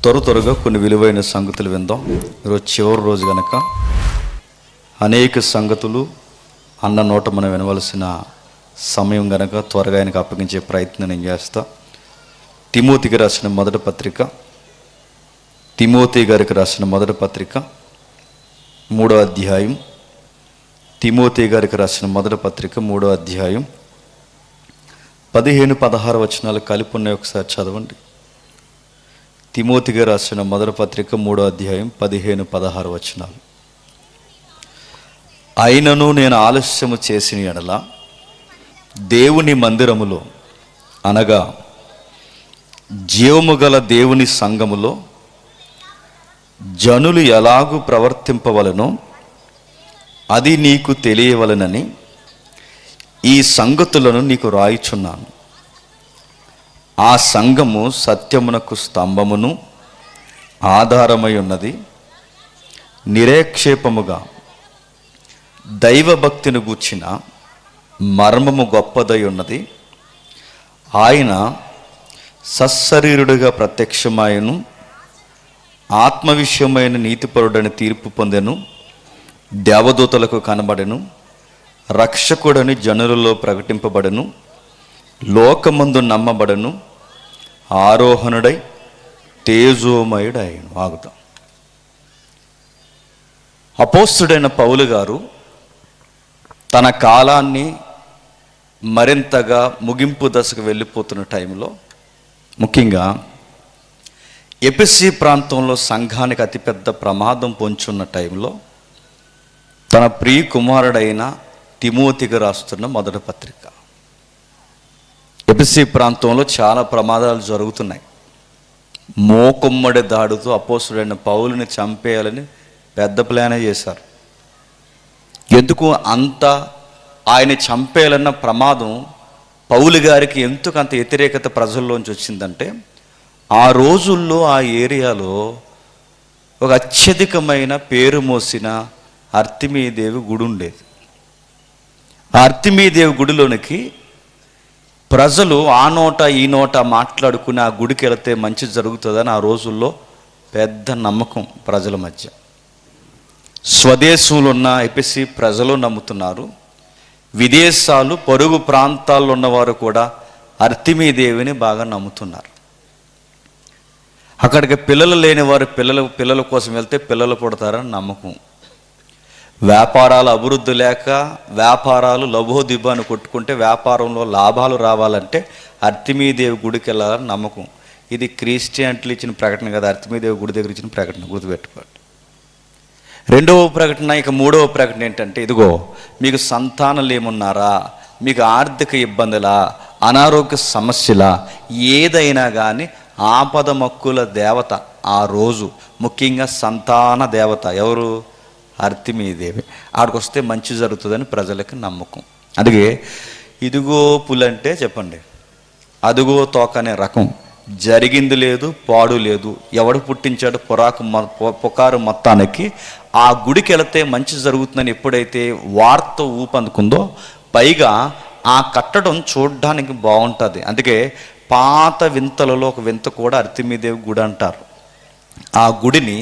త్వరగా కొన్ని విలువైన సంగతులు విందాం. ఈరోజు చివరి రోజు కనుక అనేక సంగతులు అన్న నోట మనం వినవలసిన సమయం కనుక త్వరగా ఆయనకు అప్పగించే ప్రయత్నం నేను చేస్తా. తిమోతికి రాసిన మొదటి పత్రిక, తిమోతి గారికి రాసిన మొదటి పత్రిక 3వ అధ్యాయం, తిమోతి గారికి రాసిన మొదటి పత్రిక 3వ అధ్యాయం 15-16 వచనాలు కలిపి ఉన్నాయి. ఒకసారి చదవండి. తిమోతిగా రాసిన మొదటి పత్రిక 3వ అధ్యాయం 15-16 వచనాలు. అయినను నేను ఆలస్యము చేసిన ఎడల దేవుని మందిరములో అనగా జీవము గల దేవుని సంఘములో జనులు ఎలాగూ ప్రవర్తింపవలనో అది నీకు తెలియవలనని ఈ సంగతులను నీకు రాయిచున్నాను. ఆ సంఘము సత్యమునకు స్తంభమును ఆధారమై ఉన్నది, నిరేక్షేపముగా దైవభక్తిని గూర్చిన మర్మము గొప్పదై ఉన్నది. ఆయన సశరీరుడిగా ప్రత్యక్షమాయను, ఆత్మవిషయమైన నీతిపరుడని తీర్పు పొందెను, దేవదూతలకు కనబడెను, రక్షకుడని జనులలో ప్రకటింపబడెను, లోకమందు నమ్మబడను, ఆరోహణుడై తేజోమయుడైను. ఆగుతాం. అపోస్తుడైన పౌలు గారు తన కాలాన్ని మరింతగా ముగింపు దశకు వెళ్ళిపోతున్న టైంలో, ముఖ్యంగా ఎఫెసీ ప్రాంతంలో సంఘానికి అతిపెద్ద ప్రమాదం పొంచున్న టైంలో తన ప్రియ కుమారుడైన తిమోతికి రాస్తున్న మొదటి పత్రిక. ఎఫెసీ ప్రాంతంలో చాలా ప్రమాదాలు జరుగుతున్నాయి. మోకొమ్మడి దాడుతో అపోస్తుడైన పౌలుని చంపేయాలని పెద్ద ప్లానే చేశారు. ఎందుకు అంత ఆయన చంపేయాలన్న ప్రమాదం పౌలు గారికి ఎందుకు అంత వ్యతిరేకత ప్రజల్లోంచి వచ్చిందంటే, ఆ రోజుల్లో ఆ ఏరియాలో ఒక అత్యధికమైన పేరు మోసిన అర్తిమీదేవి గుడి ఉండేది. ఆ అర్తిమీదేవి గుడిలోనికి ప్రజలు ఆ నోట ఈ నోట మాట్లాడుకుని ఆ గుడికి వెళితే మంచి జరుగుతుందని ఆ రోజుల్లో పెద్ద నమ్మకం ప్రజల మధ్య. స్వదేశంలో ఉన్న ఎఫెసీ ప్రజలు నమ్ముతున్నారు, విదేశాలు పొరుగు ప్రాంతాల్లో ఉన్నవారు కూడా అర్తిమీదేవిని బాగా నమ్ముతున్నారు. అక్కడికి పిల్లలు లేని వారు పిల్లల కోసం వెళ్తే పిల్లలు పుడతారని నమ్మకం. వ్యాపారాలు అభివృద్ధి లేక వ్యాపారాలు లబోదిబాను కొట్టుకుంటే వ్యాపారంలో లాభాలు రావాలంటే అర్తిమీదేవి గుడికి వెళ్ళాలని నమ్మకం. ఇది క్రిస్టియానిటీలు ఇచ్చిన ప్రకటన కదా, అర్తిమీదేవి గుడి దగ్గర ఇచ్చిన ప్రకటన గుర్తుపెట్టుకోండి. రెండవ ప్రకటన, ఇక మూడవ ప్రకటన ఏంటంటే, ఇదిగో మీకు సంతానాలు ఏమున్నారా, మీకు ఆర్థిక ఇబ్బందులా, అనారోగ్య సమస్యలా, ఏదైనా కానీ ఆపద మొక్కుల దేవత ఆ రోజు, ముఖ్యంగా సంతాన దేవత ఎవరు? అర్తిమీదేవి. ఆడికి వస్తే మంచి జరుగుతుందని ప్రజలకి నమ్మకం. అందుకే ఇదిగో పులంటే చెప్పండి, అదిగో తోక అనే రకం. జరిగింది లేదు, పాడు లేదు. ఎవడు పుట్టించాడు పుకారు మొత్తానికి ఆ గుడికి వెళితే మంచి జరుగుతుందని ఎప్పుడైతే వార్త ఊపందుకుందో, పైగా ఆ కట్టడం చూడడానికి బాగుంటుంది. అందుకే పాత వింతలలో ఒక వింత కూడా అర్తిమీదేవి గుడి అంటారు. ఆ గుడిని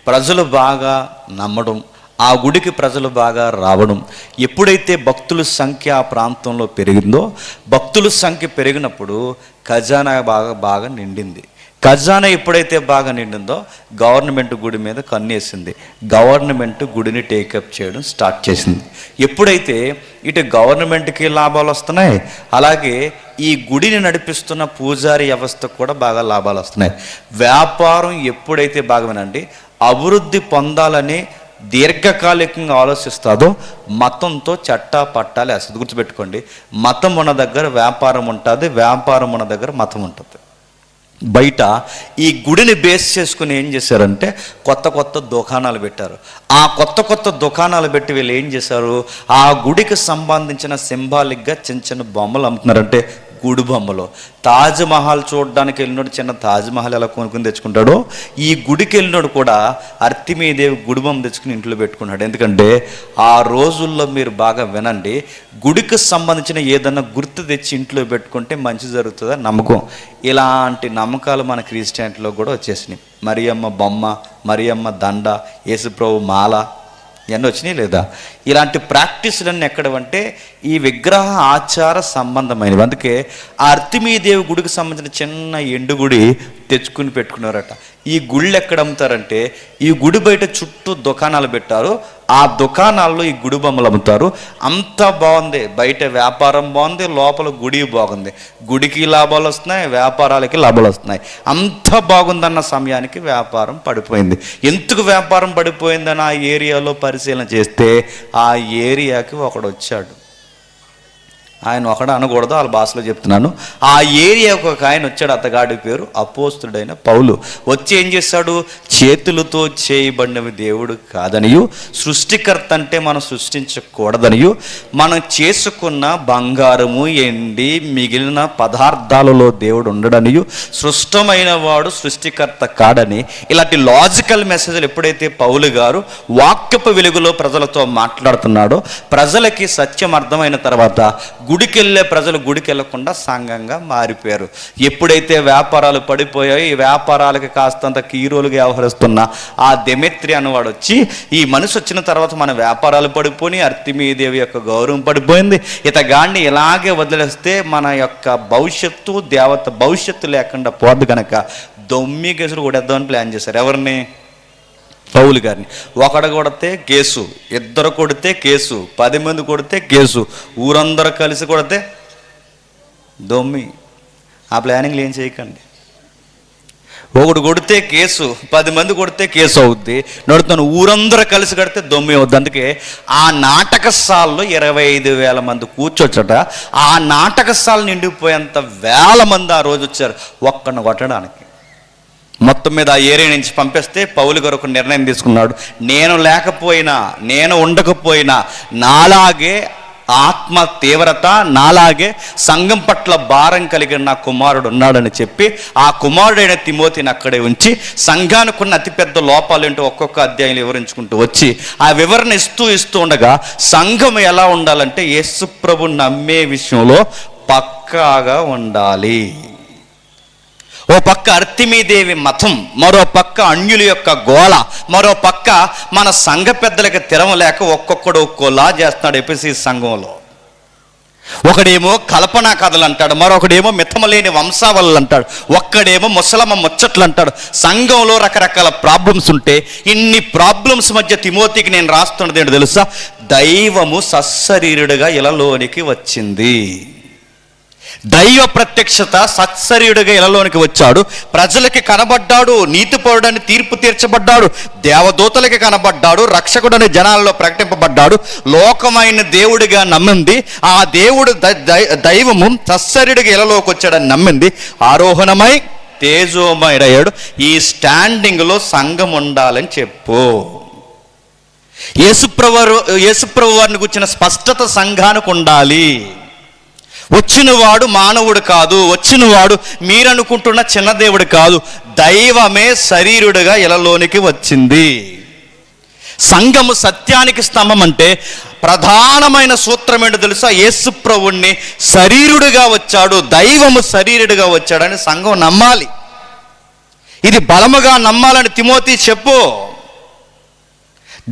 ప్రజలు బాగా నమ్మడం, ఆ గుడికి ప్రజలు బాగా రావడం, ఎప్పుడైతే భక్తుల సంఖ్య ఆ ప్రాంతంలో పెరిగిందో, భక్తుల సంఖ్య పెరిగినప్పుడు ఖజానా బాగా నిండింది. ఖజానా ఎప్పుడైతే బాగా నిండిందో గవర్నమెంట్ గుడి మీద కన్నేసింది. గవర్నమెంట్ గుడిని టేకప్ చేయడం స్టార్ట్ చేసింది. ఎప్పుడైతే ఇటు గవర్నమెంట్కి లాభాలు వస్తున్నాయి, అలాగే ఈ గుడిని నడిపిస్తున్న పూజారి వ్యవస్థకు కూడా బాగా లాభాలు వస్తున్నాయి. వ్యాపారం ఎప్పుడైతే బాగా వినండి, అభివృద్ధి పొందాలని దీర్ఘకాలికంగా ఆలోచిస్తాదో మతంతో చట్టా పట్టాలు వేస్తుంది. గుర్తుపెట్టుకోండి, మతం ఉన్న దగ్గర వ్యాపారం ఉంటుంది, వ్యాపారం ఉన్న దగ్గర మతం ఉంటుంది. బయట ఈ గుడిని బేస్ చేసుకుని ఏం చేశారంటే కొత్త దుకాణాలు పెట్టారు. ఆ కొత్త దుకాణాలు పెట్టి వీళ్ళు ఏం చేశారు, ఆ గుడికి సంబంధించిన సింబాలిక్గా చిన్న బొమ్మలు అమ్ముతున్నారంటే గుడి బొమ్మలో. తాజ్మహల్ చూడడానికి వెళ్ళినోడు చిన్న తాజ్మహల్ ఎలా కొనుక్కుని తెచ్చుకుంటాడో, ఈ గుడికి వెళ్ళినోడు కూడా అర్తిమీదేవి గుడి బొమ్మ తెచ్చుకుని ఇంట్లో పెట్టుకున్నాడు. ఎందుకంటే ఆ రోజుల్లో మీరు బాగా వినండి, గుడికి సంబంధించిన ఏదన్నా గుర్తు తెచ్చి ఇంట్లో పెట్టుకుంటే మంచి జరుగుతుందని నమ్మకం. ఇలాంటి నమ్మకాలు మన క్రిస్టియానిటీలో కూడా వచ్చేసినాయి. మరియమ్మ బొమ్మ, మరియమ్మ దండ, యేసుప్రభు మాల, ఇవన్నీ వచ్చినాయి లేదా? ఇలాంటి ప్రాక్టీసులన్నీ ఎక్కడవంటే ఈ విగ్రహ ఆచార సంబంధమైనవి. అందుకే ఆ అర్తిమీదేవి గుడికి సంబంధించిన చిన్న ఎండు గుడి తెచ్చుకుని పెట్టుకున్నారట. ఈ గుళ్ళు ఎక్కడ అమ్ముతారంటే ఈ గుడి బయట చుట్టూ దుకాణాలు పెట్టారు, ఆ దుకాణాల్లో ఈ గుడి బొమ్మలు అమ్ముతారు. అంత బాగుంది, బయట వ్యాపారం బాగుంది, లోపల గుడి బాగుంది. గుడికి లాభాలు వస్తున్నాయి, వ్యాపారాలకి లాభాలు వస్తున్నాయి. అంత బాగుందన్న సమయానికి వ్యాపారం పడిపోయింది. ఎందుకు వ్యాపారం పడిపోయిందని ఆ ఏరియాలో పరిశీలన చేస్తే ఆ ఏరియాకి ఒకడు వచ్చాడు. ఆయన ఒకడు అనకూడదు, వాళ్ళ భాషలో చెప్తున్నాను. ఆ ఏరియాకు ఒక ఆయన వచ్చాడు, అతగాడి పేరు అపోస్తుడైన పౌలు. వచ్చి ఏం చేశాడు? చేతులతో చేయబడినవి దేవుడు కాదనియు, సృష్టికర్త అంటే మనం సృష్టించకూడదనియు, మనం చేసుకున్న బంగారము ఎండి మిగిలిన పదార్థాలలో దేవుడు ఉండడనియు, సృష్టమైన వాడు సృష్టికర్త కాడని, ఇలాంటి లాజికల్ మెసేజ్లు ఎప్పుడైతే పౌలు గారు వాక్యపు వెలుగులో ప్రజలతో మాట్లాడుతున్నాడో, ప్రజలకి సత్యం అర్థమైన తర్వాత గుడికి వెళ్ళే ప్రజలు గుడికి వెళ్ళకుండా సంఘంగా మారిపోయారు. ఎప్పుడైతే వ్యాపారాలు పడిపోయాయో, ఈ వ్యాపారాలకి కాస్తంత కీరోలుగా వ్యవహరిస్తున్న ఆ దెమెత్రి అనేవాడు వచ్చి, ఈ మనిషి వచ్చిన తర్వాత మన వ్యాపారాలు పడిపోయి అర్తిమీదేవి యొక్క గౌరవం పడిపోయింది, ఇతగాడిని ఇలాగే వదిలేస్తే మన యొక్క భవిష్యత్తు, దేవత భవిష్యత్తు లేకుండా పోదు కనుక దొమ్మి కేసులు కొడేద్దామని ప్లాన్ చేశారు. ఎవరిని? పౌలు గారిని. ఒకడు కొడితే కేసు, ఇద్దరు కొడితే కేసు, 10 మంది కొడితే కేసు, ఊరందరూ కలిసి కొడితే దొమ్మి. ఆ ప్లానింగ్లు ఏం చేయకండి. ఒకడు కొడితే కేసు, 10 మంది కొడితే కేసు అవుద్ది, నడుతాను ఊరందరూ కలిసి కడితే దొమ్మి అవుద్ది. అందుకే ఆ నాటకశాలలో 25,000 మంది కూర్చోచ్చట. ఆ నాటకశాల నిండిపోయేంత వేల మంది ఆ రోజు వచ్చారు ఒక్కడిని కొట్టడానికి. మొత్తం మీద ఆ ఏరియా నుంచి పంపిస్తే పౌలు గారు ఒక నిర్ణయం తీసుకున్నాడు. నేను లేకపోయినా, నేను ఉండకపోయినా, నాలాగే ఆత్మ తీవ్రత, నాలాగే సంఘం పట్ల భారం కలిగిన నా కుమారుడు ఉన్నాడని చెప్పి ఆ కుమారుడైన తిమోతిని అక్కడే ఉంచి సంఘానికి ఉన్న అతిపెద్ద లోపాలు ఏంటో ఒక్కొక్క అధ్యాయంలో వివరించుకుంటూ వచ్చి ఆ వివరణ ఇస్తూ ఉండగా సంఘం ఎలా ఉండాలంటే యేసు ప్రభు నమ్మే విషయంలో పక్కాగా ఉండాలి. ఓ పక్క అర్తిమీదేవి మతం, మరో పక్క అన్యుల యొక్క గోళ, మరో పక్క మన సంఘ పెద్దలకి తిరమలేక ఒక్కొక్కడు ఒక్కోలా చేస్తున్నాడు ఎపిసి సంఘంలో. ఒకడేమో కల్పనా కథలు అంటాడు, మరొకడేమో మితమలేని వంశావళులు అంటాడు, ఒక్కడేమో ముసలమ్మ ముచ్చట్లు అంటాడు. సంఘంలో రకరకాల ప్రాబ్లమ్స్ ఉంటే ఇన్ని ప్రాబ్లమ్స్ మధ్య తిమోతికి నేను రాస్తున్నది ఏంటో తెలుసా? దైవము సశరీరుడుగా ఇలలోనికి వచ్చింది. దైవ ప్రత్యక్షత సత్శరీరుడిగా ఇలలోనికి వచ్చాడు, ప్రజలకి కనబడ్డాడు, నీతిపరుడని తీర్పు తీర్చబడ్డాడు, దేవదూతలకి కనబడ్డాడు, రక్షకుడని జనాలలో ప్రకటింపబడ్డాడు, లోకమైన దేవుడిగా నమ్మింది. ఆ దేవుడు దైవము సత్శరీరుడిగా ఇలలోకి వచ్చాడని నమ్మింది, ఆరోహణమై తేజోమయుడయ్యాడు. ఈ స్టాండింగ్లో సంఘం ఉండాలని చెప్పు. యేసుప్రభు వారిని గురించిన స్పష్టత సంఘానికి ఉండాలి. వచ్చినవాడు మానవుడు కాదు, వచ్చినవాడు మీరనుకుంటున్న చిన్న దేవుడు కాదు, దైవమే శరీరుడుగా ఇలలోనికి వచ్చింది. సంఘము సత్యానికి స్తంభం అంటే ప్రధానమైన సూత్రం ఏంటో తెలుసా? యేసు ప్రభువుని శరీరుడుగా వచ్చాడు, దైవము శరీరుడుగా వచ్చాడని సంఘం నమ్మాలి. ఇది బలముగా నమ్మాలని తిమోతి చెప్పు.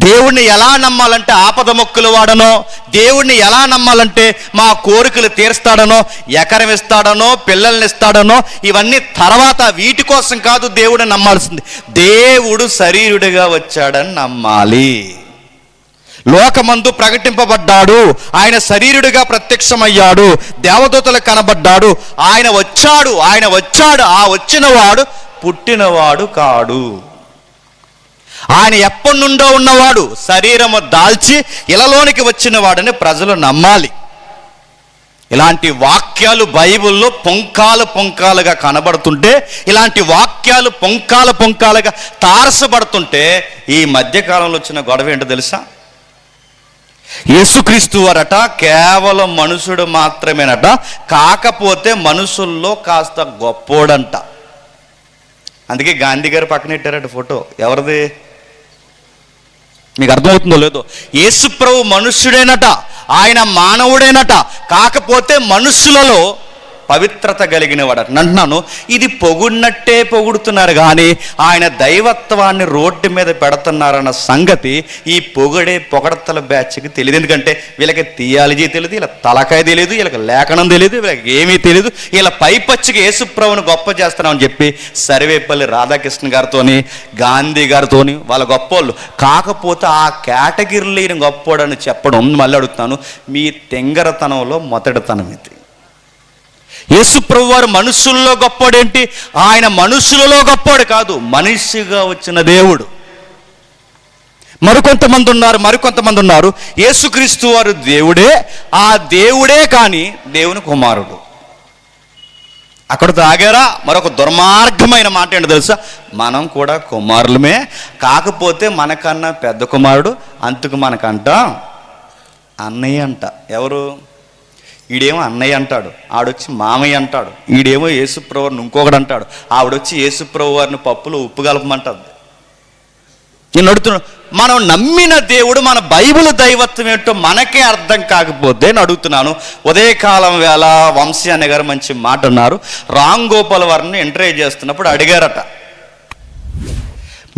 దేవుణ్ణి ఎలా నమ్మాలంటే ఆపద మొక్కులు వాడనో, దేవుణ్ణి ఎలా నమ్మాలంటే మా కోరికలు తీరుస్తాడనో, ఎకరం ఇస్తాడనో, పిల్లల్ని ఇస్తాడనో, ఇవన్నీ తర్వాత, వీటి కోసం కాదు దేవుడిని నమ్మాల్సింది. దేవుడు శరీరుడిగా వచ్చాడని నమ్మాలి. లోకమందు ప్రకటింపబడ్డాడు, ఆయన శరీరుడిగా ప్రత్యక్షమయ్యాడు, దేవదూతలకు కనబడ్డాడు, ఆయన వచ్చాడు. ఆ వచ్చినవాడు పుట్టినవాడు కాడు, ఆయన ఎప్పటి నుండో ఉన్నవాడు, శరీరము దాల్చి ఇలలోనికి వచ్చిన వాడని ప్రజలు నమ్మాలి. ఇలాంటి వాక్యాలు బైబిల్లో పొంకాలుగా కనబడుతుంటే, ఇలాంటి వాక్యాలు పొంకాలుగా తారసపడుతుంటే ఈ మధ్యకాలంలో వచ్చిన గొడవ ఏంటో తెలుసా? యేసుక్రీస్తు వారట కేవలం మనుషుడు మాత్రమేనట, కాకపోతే మనుషుల్లో కాస్త గొప్పోడంట. అందుకే గాంధీ గారు పక్కన పెట్టారట ఫోటో. ఎవరిది మీకు అర్థమవుతుందో లేదో. యేసుప్రభు మనుష్యుడేనట, ఆయన మానవుడేనట, కాకపోతే మనుషులలో పవిత్రత కలిగిన వాడట. అంటున్నాను, ఇది పొగుడినట్టే పొగుడుతున్నారు కానీ ఆయన దైవత్వాన్ని రోడ్డు మీద పెడుతున్నారన్న సంగతి ఈ పొగడతల బ్యాచ్కి తెలియదు. ఎందుకంటే వీళ్ళకి థియాలజీ తెలియదు, వీళ్ళ తలకాయ తెలియదు, వీళ్ళకి లేఖనం తెలియదు, వీళ్ళకి ఏమీ తెలియదు. వీళ్ళ పైపచ్చికి యేసుప్రభుని గొప్ప చేస్తున్నామని చెప్పి సర్వేపల్లి రాధాకృష్ణ గారితోని గాంధీ గారితోని వాళ్ళ గొప్పోళ్ళు. కాకపోతే ఆ కేటగిరీలో ఈయన గొప్పోడని చెప్పడం మళ్ళీ అడుగుతాను, మీ తెంగరతనంలో మొదటితనం ఇది. యేసుప్రభు వారు మనుషుల్లో గొప్పోడేంటి? ఆయన మనుషులలో గొప్పోడు కాదు, మనిషిగా వచ్చిన దేవుడు. మరికొంతమంది ఉన్నారు యేసుక్రీస్తు వారు దేవుడే, ఆ దేవుడే కానీ దేవుని కుమారుడు. అక్కడితో ఆగారా? మరొక దుర్మార్గమైన మాట ఏంటో తెలుసా? మనం కూడా కుమారులమే, కాకపోతే మనకన్నా పెద్ద కుమారుడు, అందుకు మనకంట అన్నయ్య అంట. ఎవరు? ఈడేమో అన్నయ్య అంటాడు, ఆడొచ్చి మామయ్య అంటాడు. ఈడేమో యేసుప్రభు వారిని ఇంకొకడు అంటాడు, ఆవిడొచ్చి యేసుప్రభు వారిని పప్పులో ఉప్పు కలపమంటుంది. నేను అడుగుతున్నాను, మనం నమ్మిన దేవుడు, మన బైబిల్ దైవత్వం ఏంటో మనకే అర్థం కాకపోతే నేను అడుగుతున్నాను. ఉదయకాలం వేళ వంశీ అనే గారు మంచి మాట అన్నారు. రామ్ గోపాల్ వారిని ఇంటర్వ్యూ చేస్తున్నప్పుడు అడిగారట,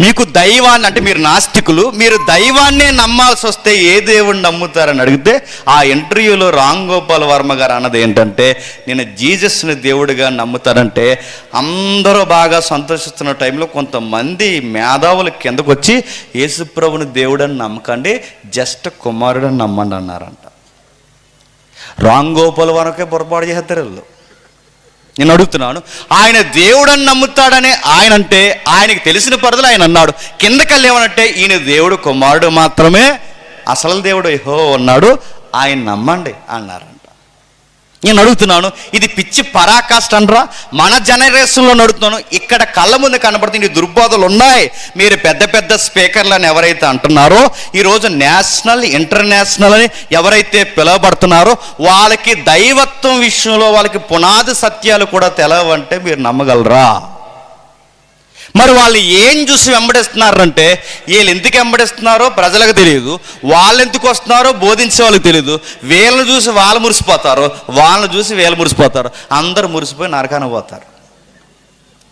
మీకు దైవాన్ని, అంటే మీరు నాస్తికులు, మీరు దైవాన్నే నమ్మాల్సి వస్తే ఏ దేవుడిని నమ్ముతారని అడిగితే ఆ ఇంటర్వ్యూలో రామ్ గోపాల్ వర్మ గారు అన్నది ఏంటంటే, నేను జీసస్ని దేవుడిగా నమ్ముతానంటే అందరూ బాగా సంతోషిస్తున్న టైంలో కొంతమంది మేధావులు కిందకు వచ్చి యేసుప్రభుని దేవుడని నమ్మకండి, జస్ట్ కుమారుడని నమ్మండి అన్నారంట. రామ్ గోపాల్ వర్మకే పొరపాటు చేస్తారు వీళ్ళు. నేను అడుగుతున్నాను, ఆయన దేవుడని నమ్ముతాడని ఆయన అంటే ఆయనకి తెలిసిన పరిధిలో ఆయన అన్నాడు. కిందకల్లి ఏమనంటే ఈయన దేవుడు కుమారుడు మాత్రమే, అసలు దేవుడు యెహోవా ఉన్నాడు, ఆయన నమ్మండి అన్నారంట. నేను అడుగుతున్నాను, ఇది పిచ్చి పరాకాష్ట అనరా? మన జనరేషన్లో నడుతున్నాను, ఇక్కడ కళ్ళ ముందు కనబడుతుంది దుర్బోధలు ఉన్నాయి. మీరు పెద్ద పెద్ద స్పీకర్లని ఎవరైతే అంటున్నారో, ఈరోజు నేషనల్ ఇంటర్నేషనల్ అని ఎవరైతే పిలువబడుతున్నారో వాళ్ళకి దైవత్వం విషయంలో వాళ్ళకి పునాది సత్యాలు కూడా తెలవంటే మీరు నమ్మగలరా? మరి వాళ్ళు ఏం చూసి వెంబడిస్తున్నారంటే, వీళ్ళు ఎందుకు వెంబడిస్తున్నారో ప్రజలకు తెలియదు, వాళ్ళు ఎందుకు వస్తున్నారో బోధించే వాళ్ళకి తెలియదు. వీళ్ళని చూసి వాళ్ళు మురిసిపోతారు, వాళ్ళని చూసి వీళ్ళు మురిసిపోతారు, అందరూ మురిసిపోయి నరకానికి పోతారు.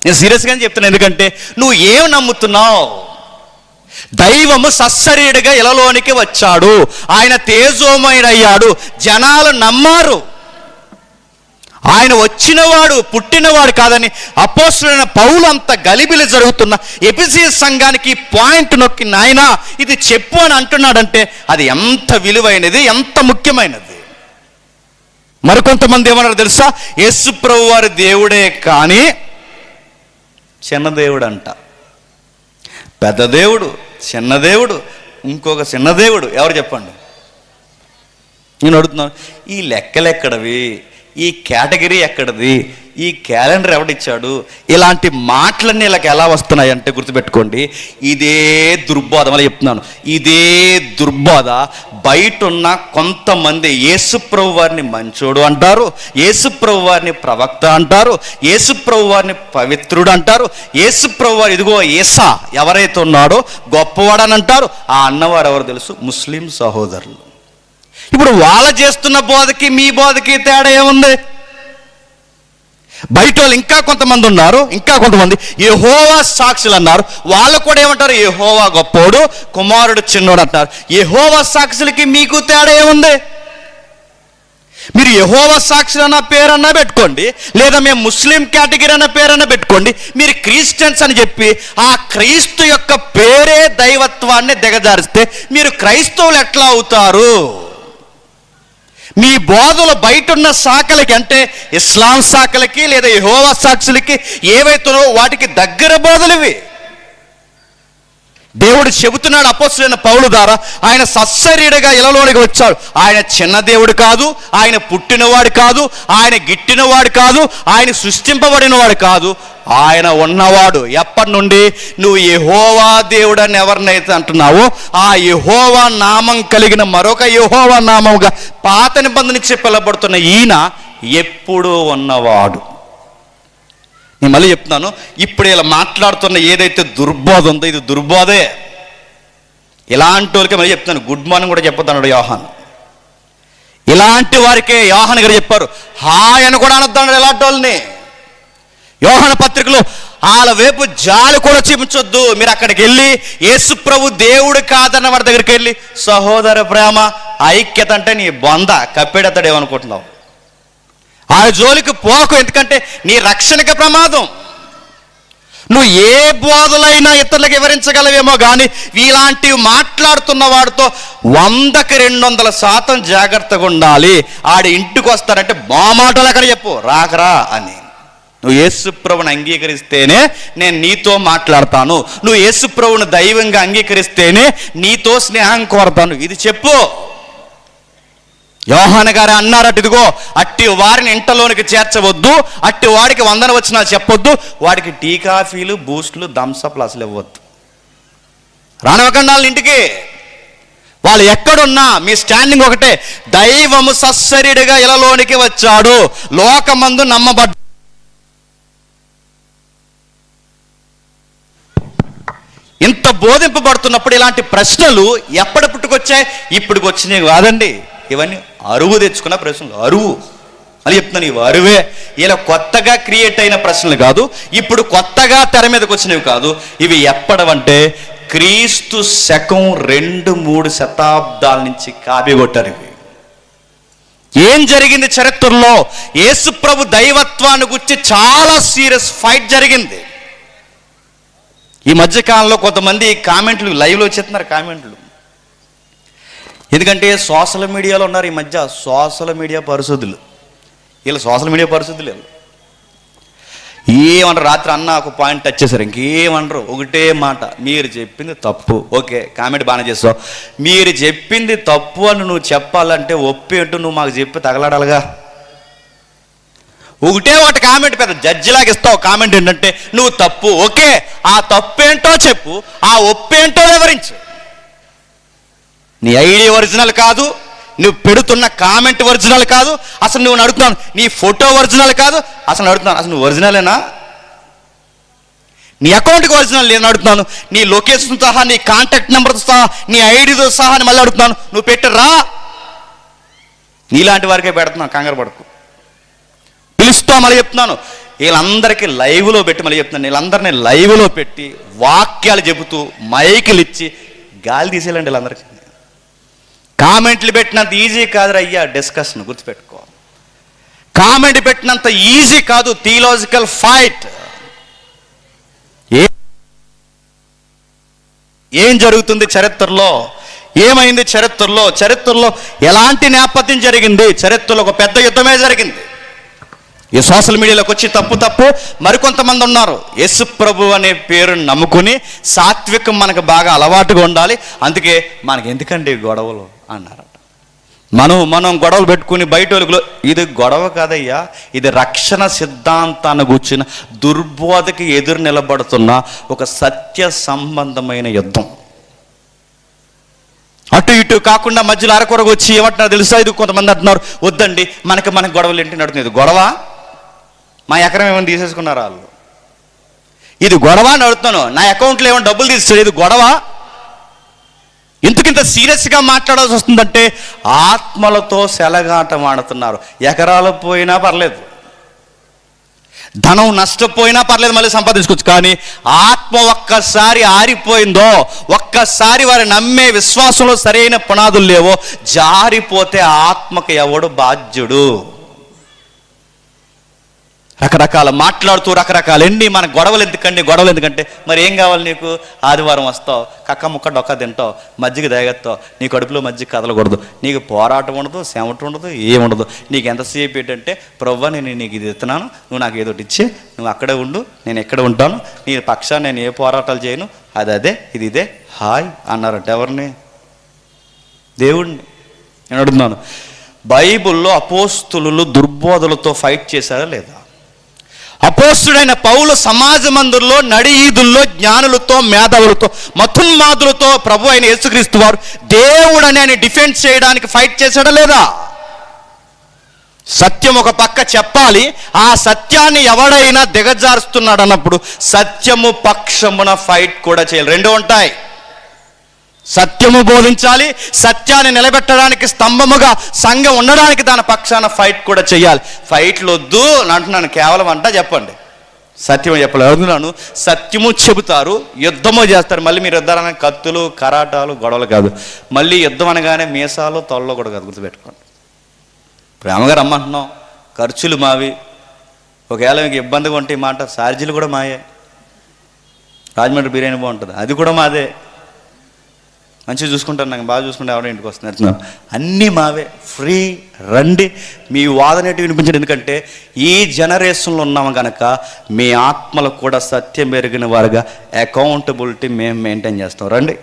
నేను సీరియస్గానే చెప్తున్నాను, ఎందుకంటే నువ్వు ఏం నమ్ముతున్నావు? దైవము సశరీరుడిగా ఇలలోనికి వచ్చాడు, ఆయన తేజోమయుడయ్యాడు, జనాలు నమ్మారు. ఆయన వచ్చినవాడు పుట్టినవాడు కాదని అపోస్తలుడైన పౌలు అంత గలిబిలి జరుగుతున్న ఎఫెసీయుల సంఘానికి పాయింట్ నొక్కి నాయన ఇది చెప్పు అని అంటున్నాడంటే అది ఎంత విలువైనది, ఎంత ముఖ్యమైనది. మరికొంతమంది ఏమన్నారు తెలుసా? యేసుప్రభు వారి దేవుడే కానీ చిన్న దేవుడు అంట. పెద్ద దేవుడు, చిన్న దేవుడు, ఇంకొక చిన్న దేవుడు ఎవరు చెప్పండి? నేను అడుగుతున్నాను, ఈ లెక్కలు ఎక్కడవి? ఈ కేటగిరీ ఎక్కడిది? ఈ క్యాలెండర్ ఎవడిచ్చాడు? ఇలాంటి మాటలన్నీ వీళ్ళకి ఎలా వస్తున్నాయి అంటే గుర్తుపెట్టుకోండి, ఇదే దుర్బోధ. మళ్ళీ చెప్తున్నాను, ఇదే దుర్బోధ బయట ఉన్న కొంతమంది యేసుప్రభు వారిని మంచోడు అంటారు, యేసుప్రభు వారిని ప్రవక్త అంటారు, యేసుప్రభు వారిని పవిత్రుడు అంటారు, యేసుప్రభు వారు ఇదిగో యేసా ఎవరైతే ఉన్నాడో గొప్పవాడని అంటారు. ఆ అన్నవారు ఎవరు తెలుసు? ముస్లిం సహోదరులు. ఇప్పుడు వాళ్ళ చేస్తున్న బోధకి మీ బోధకి తేడా ఏముంది? బయట వాళ్ళు ఇంకా కొంతమంది ఉన్నారు, ఇంకా కొంతమంది యెహోవా సాక్షులు అన్నారు. వాళ్ళు కూడా ఏమంటారు? యెహోవా గొప్పోడు, కుమారుడు చిన్నోడు అంటారు. యెహోవా సాక్షులకి మీకు తేడా ఏముంది? మీరు యెహోవా సాక్షులు అన్న పేరన్నా పెట్టుకోండి, లేదా మేము ముస్లిం కేటగిరీ అన్న పేరన్నా పెట్టుకోండి. మీరు క్రిస్టియన్స్ అని చెప్పి ఆ క్రీస్తు యొక్క పేరే దైవత్వాన్ని దిగజారిస్తే మీరు క్రైస్తవులు ఎట్లా అవుతారు? మీ బోధలు బయట ఉన్న శాఖలకి, అంటే ఇస్లాం శాఖలకి లేదా యెహోవా సాక్షులకి ఏవైతున్నాయో వాటికి దగ్గర బోధలు ఇవి. దేవుడు చెబుతున్నాడు అపోస్తలుడైన పౌలు ద్వారా, ఆయన సశరీరుగా ఇలలోనికి వచ్చాడు. ఆయన చిన్న దేవుడు కాదు, ఆయన పుట్టినవాడు కాదు, ఆయన గిట్టినవాడు కాదు, ఆయన సృష్టింపబడినవాడు కాదు, ఆయన ఉన్నవాడు. ఎప్పటి నుండి నువ్వు యెహోవా దేవుడు అని ఎవరినైతే అంటున్నావో, ఆ యెహోవా నామం కలిగిన మరొక యెహోవా నామముగా పాత నిబంధన నుంచి పిలువబడుతున్న ఈయన ఎప్పుడూ ఉన్నవాడు. నేను మళ్ళీ చెప్తున్నాను, ఇప్పుడు ఇలా మాట్లాడుతున్న ఏదైతే దుర్బోధ ఉందో ఇది దుర్బోధే. ఇలాంటి వాళ్ళకి మళ్ళీ చెప్తున్నాను, గుడ్ మార్నింగ్ కూడా చెప్పొద్దన్నాడు యోహాను. ఇలాంటి వారికే యోహాను గారు చెప్పారు హాయ్ అని కూడా అనొద్దన్నాడు ఇలాంటి వాళ్ళని. యోహాను పత్రికలో వాళ్ళ వైపు జాలి కూడా చూపించొద్దు. మీరు అక్కడికి వెళ్ళి యేసు ప్రభు దేవుడు కాదన్న వాడి దగ్గరికి వెళ్ళి సహోదర ప్రేమ ఐక్యత అంటే నీ బొంద కప్పెడతాడు ఏమనుకుంటున్నావు. ఆ జోలికి పోకు, ఎందుకంటే నీ రక్షణకి ప్రమాదం. నువ్వు ఏ బోధలైనా ఇతరులకు వివరించగలవేమో కానీ ఇలాంటివి మాట్లాడుతున్న వాడితో 100కి 200% జాగ్రత్తగా ఉండాలి. ఆడి ఇంటికి వస్తారంటే మా మాటలు అక్కడ చెప్పు, రాకరా అని. నువ్వు యేసు ప్రభువుని అంగీకరిస్తేనే నేను నీతో మాట్లాడతాను, నువ్వు యేసు ప్రభువుని దైవంగా అంగీకరిస్తేనే నీతో స్నేహం కోరతాను, ఇది చెప్పు. యోహాను గారు అన్నారట, ఇదిగో అట్టి వారిని ఇంటలోనికి చేర్చవద్దు, అట్టి వాడికి వందన వచ్చినా చెప్పొద్దు, వాడికి టీ కాఫీలు బూస్టులు థమ్సప్లు అసలు ఇవ్వద్దు, రానివ్వకండి వాళ్ళ ఇంటికి. వాళ్ళు ఎక్కడున్నా మీ స్టాండింగ్ ఒకటే, దైవము సశరీరుగా ఇలలోనికి వచ్చాడు, లోకమందు నమ్మబడ్డ. ఇంత బోధింపబడుతున్నప్పుడు ఇలాంటి ప్రశ్నలు ఎప్పటి పుట్టుకొచ్చాయి? ఇప్పటికి వచ్చినాయి కాదండి, ఇవన్నీ అరువు తెచ్చుకున్న ప్రశ్నలు. అరువు అని చెప్తున్నాను, ఇవి అరువే. ఇలా కొత్తగా క్రియేట్ అయిన ప్రశ్నలు కాదు, ఇప్పుడు కొత్తగా తెర మీదకి వచ్చినవి కాదు. ఇవి ఎప్పటివంటే క్రీస్తు శకం 2-3 శతాబ్దాల నుంచి కాపీగొట్టారు. ఇవి ఏం జరిగింది చరిత్రలో? యేసు ప్రభు దైవత్వాన్ని గురించి చాలా సీరియస్ ఫైట్ జరిగింది. ఈ మధ్యకాలంలో కొంతమంది కామెంట్లు లైవ్లో వచ్చేస్తున్నారు, కామెంట్లు. ఎందుకంటే సోషల్ మీడియాలో ఉన్నారు ఈ మధ్య, సోషల్ మీడియా పరిశుద్ధులు. వీళ్ళు సోషల్ మీడియా పరిశుద్ధులు. ఏమనరు, రాత్రి అన్న ఒక పాయింట్ టచ్ చేశారు, ఇంకేమనరు, ఒకటే మాట, మీరు చెప్పింది తప్పు. ఓకే, కామెంట్ బాగానే చేస్తావు, మీరు చెప్పింది తప్పు అని నువ్వు చెప్పాలంటే ఒప్పేంటూ నువ్వు మాకు చెప్పి తగలాడాలిగా. ఒకటే ఒకటి కామెంట్, పెద్ద జడ్జిలాగా ఇస్తావు కామెంట్ ఏంటంటే నువ్వు తప్పు. ఓకే, ఆ తప్పేంటో చెప్పు, ఆ ఒప్పేంటో వివరించు. నీ ఐడి ఒరిజినల్ కాదు, నువ్వు పెడుతున్న కామెంట్ ఒరిజినల్ కాదు, అసలు నువ్వు అడుగుతున్నాను నీ ఫోటో ఒరిజినల్ కాదు, అసలు అడుగుతున్నాను అసలు నువ్వు ఒరిజినలేనా? నీ అకౌంట్కి ఒరిజినల్ నేను అడుగుతున్నాను, నీ లొకేషన్ సహా, నీ కాంటాక్ట్ నెంబర్తో సహా, నీ ఐడితో సహా అని మళ్ళీ అడుగుతున్నాను, నువ్వు పెట్టరా? నీలాంటి వారికే పెడుతున్నాను, కంగారు పడకు. పిలుస్తా మళ్ళీ చెప్తున్నాను, వీళ్ళందరికీ లైవ్లో పెట్టి మళ్ళీ చెప్తున్నాను, వీళ్ళందరినీ లైవ్లో పెట్టి వాక్యాలు చెబుతూ మైకులు ఇచ్చి గాలి తీసేయాలండి వీళ్ళందరికీ. కామెంట్లు పెట్టినంత ఈజీ కాదు అయ్యా డిస్కషన్, గుర్తుపెట్టుకో. కామెంట్ పెట్టినంత ఈజీ కాదు థియలాజికల్ ఫైట్. ఏం జరుగుతుంది చరిత్రలో, ఏమైంది చరిత్రలో, చరిత్రలో ఎలాంటి నేపథ్యం జరిగింది, చరిత్రలో ఒక పెద్ద యుద్ధమే జరిగింది. ఈ సోషల్ మీడియాలోకి వచ్చి తప్పు మరికొంతమంది ఉన్నారు, యేసు ప్రభు అనే పేరుని నమ్ముకుని సాత్వికం మనకు బాగా అలవాటుగా ఉండాలి, అందుకే మనకి ఎందుకండి గొడవలు అన్నారట. మనం గొడవలు పెట్టుకుని బయట వాళ్ళలో, ఇది గొడవ కాదయ్యా, ఇది రక్షణ సిద్ధాంతాన్ని కూర్చున్న దుర్బోధకి ఎదురు నిలబడుతున్న ఒక సత్య సంబంధమైన యుద్ధం. అటు ఇటు కాకుండా మధ్యలో అరకొరకు వచ్చి ఏమంటున్నారు తెలుసా? ఇది కొంతమంది అంటున్నారు, వద్దండి మనకి గొడవలు ఏంటి నడుతుంది, ఇది గొడవ, మా ఎకరం ఏమైనా తీసేసుకున్నారు వాళ్ళు, ఇది గొడవ అని అడుగుతాను. నా అకౌంట్లో ఏమైనా డబ్బులు తీసుకోలేదు, ఇది గొడవ. ఎందుకు ఇంత సీరియస్గా మాట్లాడాల్సి వస్తుందంటే ఆత్మలతో సెలగాటం ఆడుతున్నారు. ఎకరాలు పోయినా పర్లేదు, ధనం నష్టపోయినా పర్లేదు, మళ్ళీ సంపాదించుకోవచ్చు. కానీ ఆత్మ ఒక్కసారి ఆరిపోయిందో, ఒక్కసారి వారి నమ్మే విశ్వాసంలో సరైన పునాదులు లేవో, జారిపోతే ఆత్మకు ఎవడు బాధ్యుడు? రకరకాల మాట్లాడుతూ రకరకాల ఎన్ని మన గొడవలు ఎందుకంటే మరి ఏం కావాలి నీకు? ఆదివారం వస్తావు, కక్క ముక్క డొక్క తింటావు, మజ్జిగ తాగేస్తావు, నీ కడుపులో మజ్జిగ కదలకూడదు, నీకు పోరాటం ఉండదు, చెమట ఉండదు, ఏముండదు. నీకు ఎంతసేపు ఏంటంటే ప్రవ్వా నేను నీకు ఇది ఇస్తున్నాను, నువ్వు నాకు ఏదోటి ఇచ్చి నువ్వు అక్కడే ఉండు, నేను ఎక్కడ ఉంటాను, నీ పక్షాన్ని నేను ఏ పోరాటాలు చేయను, అదే ఇది ఇదే హాయ్ అన్నారంట. ఎవరిని? దేవుణ్ణి. నేను అడుగుతున్నాను, బైబిల్లో అపోస్తులు దుర్బోధలతో ఫైట్ చేశారా లేదా? అపోస్తుడైన పౌలు సమాజ మందిరంలో, నడి ఈదుల్లో, జ్ఞానులతో, మేధావులతో, మతున్మాదులతో ప్రభు అయిన యేసుక్రీస్తు వారు దేవుడని ఆయన డిఫెండ్ చేయడానికి ఫైట్ చేశాడా లేదా? సత్యం ఒక పక్క చెప్పాలి, ఆ సత్యాన్ని ఎవడైనా దిగజారుస్తున్నాడు అన్నప్పుడు సత్యము పక్షమున ఫైట్ కూడా చేయాలి. రెండు ఉంటాయి. సత్యము బోధించాలి, సత్యాన్ని నిలబెట్టడానికి స్తంభముగా సంఘం ఉండడానికి దాని పక్షాన ఫైట్ కూడా చేయాలి. ఫైట్లు వద్దు అంటున్నాను, కేవలం అంటా చెప్పండి, సత్యం చెప్పలేదు. అడుగుతున్నాను, సత్యము చెబుతారు, యుద్ధము చేస్తారు. మళ్ళీ మీరు యుద్ధాలు అనగా కత్తులు, కరాటాలు, గొడవలు కాదు. మళ్ళీ యుద్ధం అనగానే మీసాలు, తొల్లో కూడా కాదు, గుర్తుపెట్టుకోండి. ప్రేమగా రమ్మంటున్నాం, ఖర్చులు మావి. ఒకవేళ మీకు ఇబ్బందిగా ఉంటే ఈ మాట, ఛార్జీలు కూడా మాయే. రాజమండ్రి బిర్యానీ బాగుంటుంది, అది కూడా మాదే. మంచిగా చూసుకుంటాను, నాకు బాగా చూసుకుంటే ఎవరైనా ఇంటికి వస్తున్నారు, అన్నీ మావే. ఫ్రీ, రండి, మీ వాదనేటి వినిపించండి. ఎందుకంటే ఈ జనరేషన్లో ఉన్నాము కనుక మీ ఆత్మలకు కూడా సత్యం పెరిగిన వారుగా అకౌంటబిలిటీ మేము మెయింటైన్ చేస్తాం. రండి,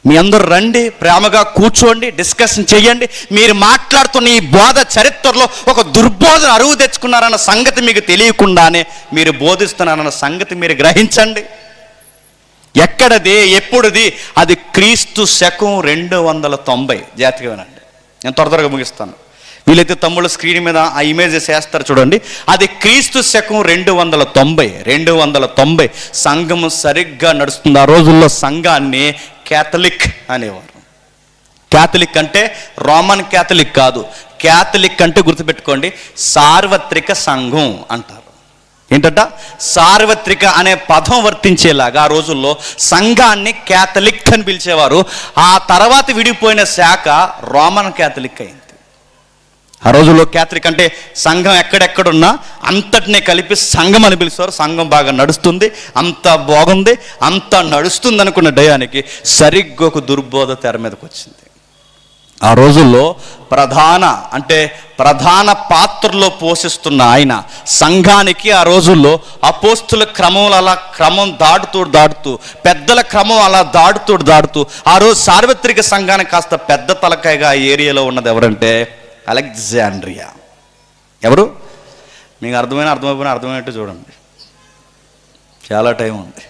మీ అందరూ రండి, ప్రేమగా కూర్చోండి, డిస్కషన్ చేయండి. మీరు మాట్లాడుతున్న ఈ బోధ చరిత్రలో ఒక దుర్బోధన అరువు తెచ్చుకున్నారన్న సంగతి మీకు తెలియకుండానే మీరు బోధిస్తున్నారన్న సంగతి మీరు గ్రహించండి. ఎక్కడది, ఎప్పుడుది? అది క్రీస్తు శకం 290. జాగ్రత్తగా వినండి, నేను త్వరగా ముగిస్తాను. వీలైతే తమ్ముళ్ళు స్క్రీన్ మీద ఆ ఇమేజెస్ వేస్తారు చూడండి. అది క్రీస్తు శకం 290 సంఘము సరిగ్గా నడుస్తుంది. ఆ రోజుల్లో సంఘాన్ని క్యాథలిక్ అనేవారు. క్యాథలిక్ అంటే రోమన్ క్యాథలిక్ కాదు. క్యాథలిక్ అంటే గుర్తుపెట్టుకోండి, సార్వత్రిక సంఘం అంటారు. ఏంటంట? సార్వత్రిక అనే పదం వర్తించేలాగా ఆ రోజుల్లో సంఘాన్ని క్యాథలిక్ అని పిలిచేవారు. ఆ తర్వాత విడిపోయిన శాఖ రోమన్ క్యాథలిక్ అయింది. ఆ రోజుల్లో క్యాథలిక్ అంటే సంఘం ఎక్కడెక్కడున్నా అంతటినే కలిపి సంఘం అని పిలుస్తారు. సంఘం బాగా నడుస్తుంది, అంత బాగుంది, అంత నడుస్తుంది అనుకున్న డయానికి సరిగ్గా ఒక దుర్బోధ తెర మీదకి వచ్చింది. ఆ రోజుల్లో ప్రధాన పాత్రలో పోషిస్తున్న ఆయన సంఘానికి ఆ రోజుల్లో అపోస్తుల క్రమం దాటుతూ పెద్దల క్రమం అలా దాటుతూ ఆ రోజు సార్వత్రిక సంఘానికి కాస్త పెద్ద తలకాయగా ఆ ఏరియాలో ఉన్నది ఎవరంటే అలెగ్జాండ్రియా. ఎవరు? మీకు అర్థమైపోయినా అర్థమైనట్టు చూడండి, చాలా టైం ఉంది,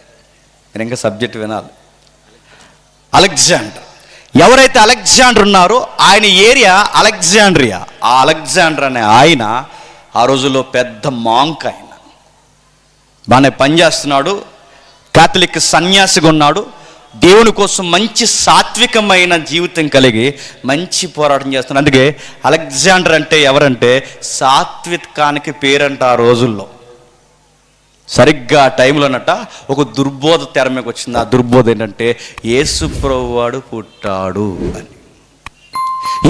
మీరు ఇంకా సబ్జెక్ట్ వినాలి. అలెగ్జాండర్. ఎవరైతే అలెగ్జాండర్ ఉన్నారో ఆయన ఏరియా అలెగ్జాండ్రియా. ఆ అలెగ్జాండర్ అనే ఆయన ఆ రోజుల్లో పెద్ద మాంక్, ఆయన బాగానే పనిచేస్తున్నాడు, కాథలిక్ సన్యాసిగా ఉన్నాడు, దేవుని కోసం మంచి సాత్వికమైన జీవితం కలిగి మంచి పోరాటం చేస్తున్నాడు. అందుకే అలెగ్జాండర్ అంటే ఎవరంటే సాత్వికానికి పేరంట. ఆ రోజుల్లో సరిగ్గా ఆ టైంలో అన్నట్ట ఒక దుర్బోధ తెర మీదకి వచ్చింది. ఆ దుర్బోధ ఏంటంటే యేసు ప్రభువాడు పుట్టాడు అని.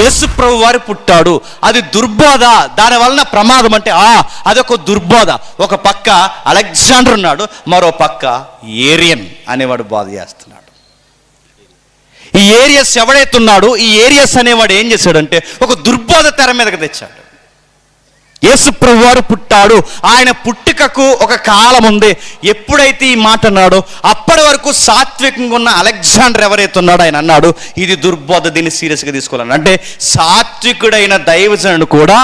యేసు ప్రభువారు పుట్టాడు, అది దుర్బోధ. దాని వలన ప్రమాదం అంటే అదొక దుర్బోధ. ఒక పక్క అలెగ్జాండర్ ఉన్నాడు, మరో పక్క ఏరియన్ అనేవాడు బోధ చేస్తున్నాడు. ఈ ఏరియస్ ఎవడైతే ఉన్నాడో ఈ ఏరియస్ అనేవాడు ఏం చేశాడంటే ఒక దుర్బోధ తెర మీదకి తెచ్చాడు. యేసు ప్రభువారు పుట్టాడు, ఆయన పుట్టుకకు ఒక కాలం ఉంది. ఎప్పుడైతే ఈ మాట అన్నాడో అప్పటి వరకు సాత్వికంగా ఉన్న అలెగ్జాండర్ ఎవరైతే ఉన్నాడో ఆయన అన్నాడు ఇది దుర్బోధ, దీన్ని సీరియస్గా తీసుకోవాలని. అంటే సాత్వికుడైన దైవజనుడు కూడా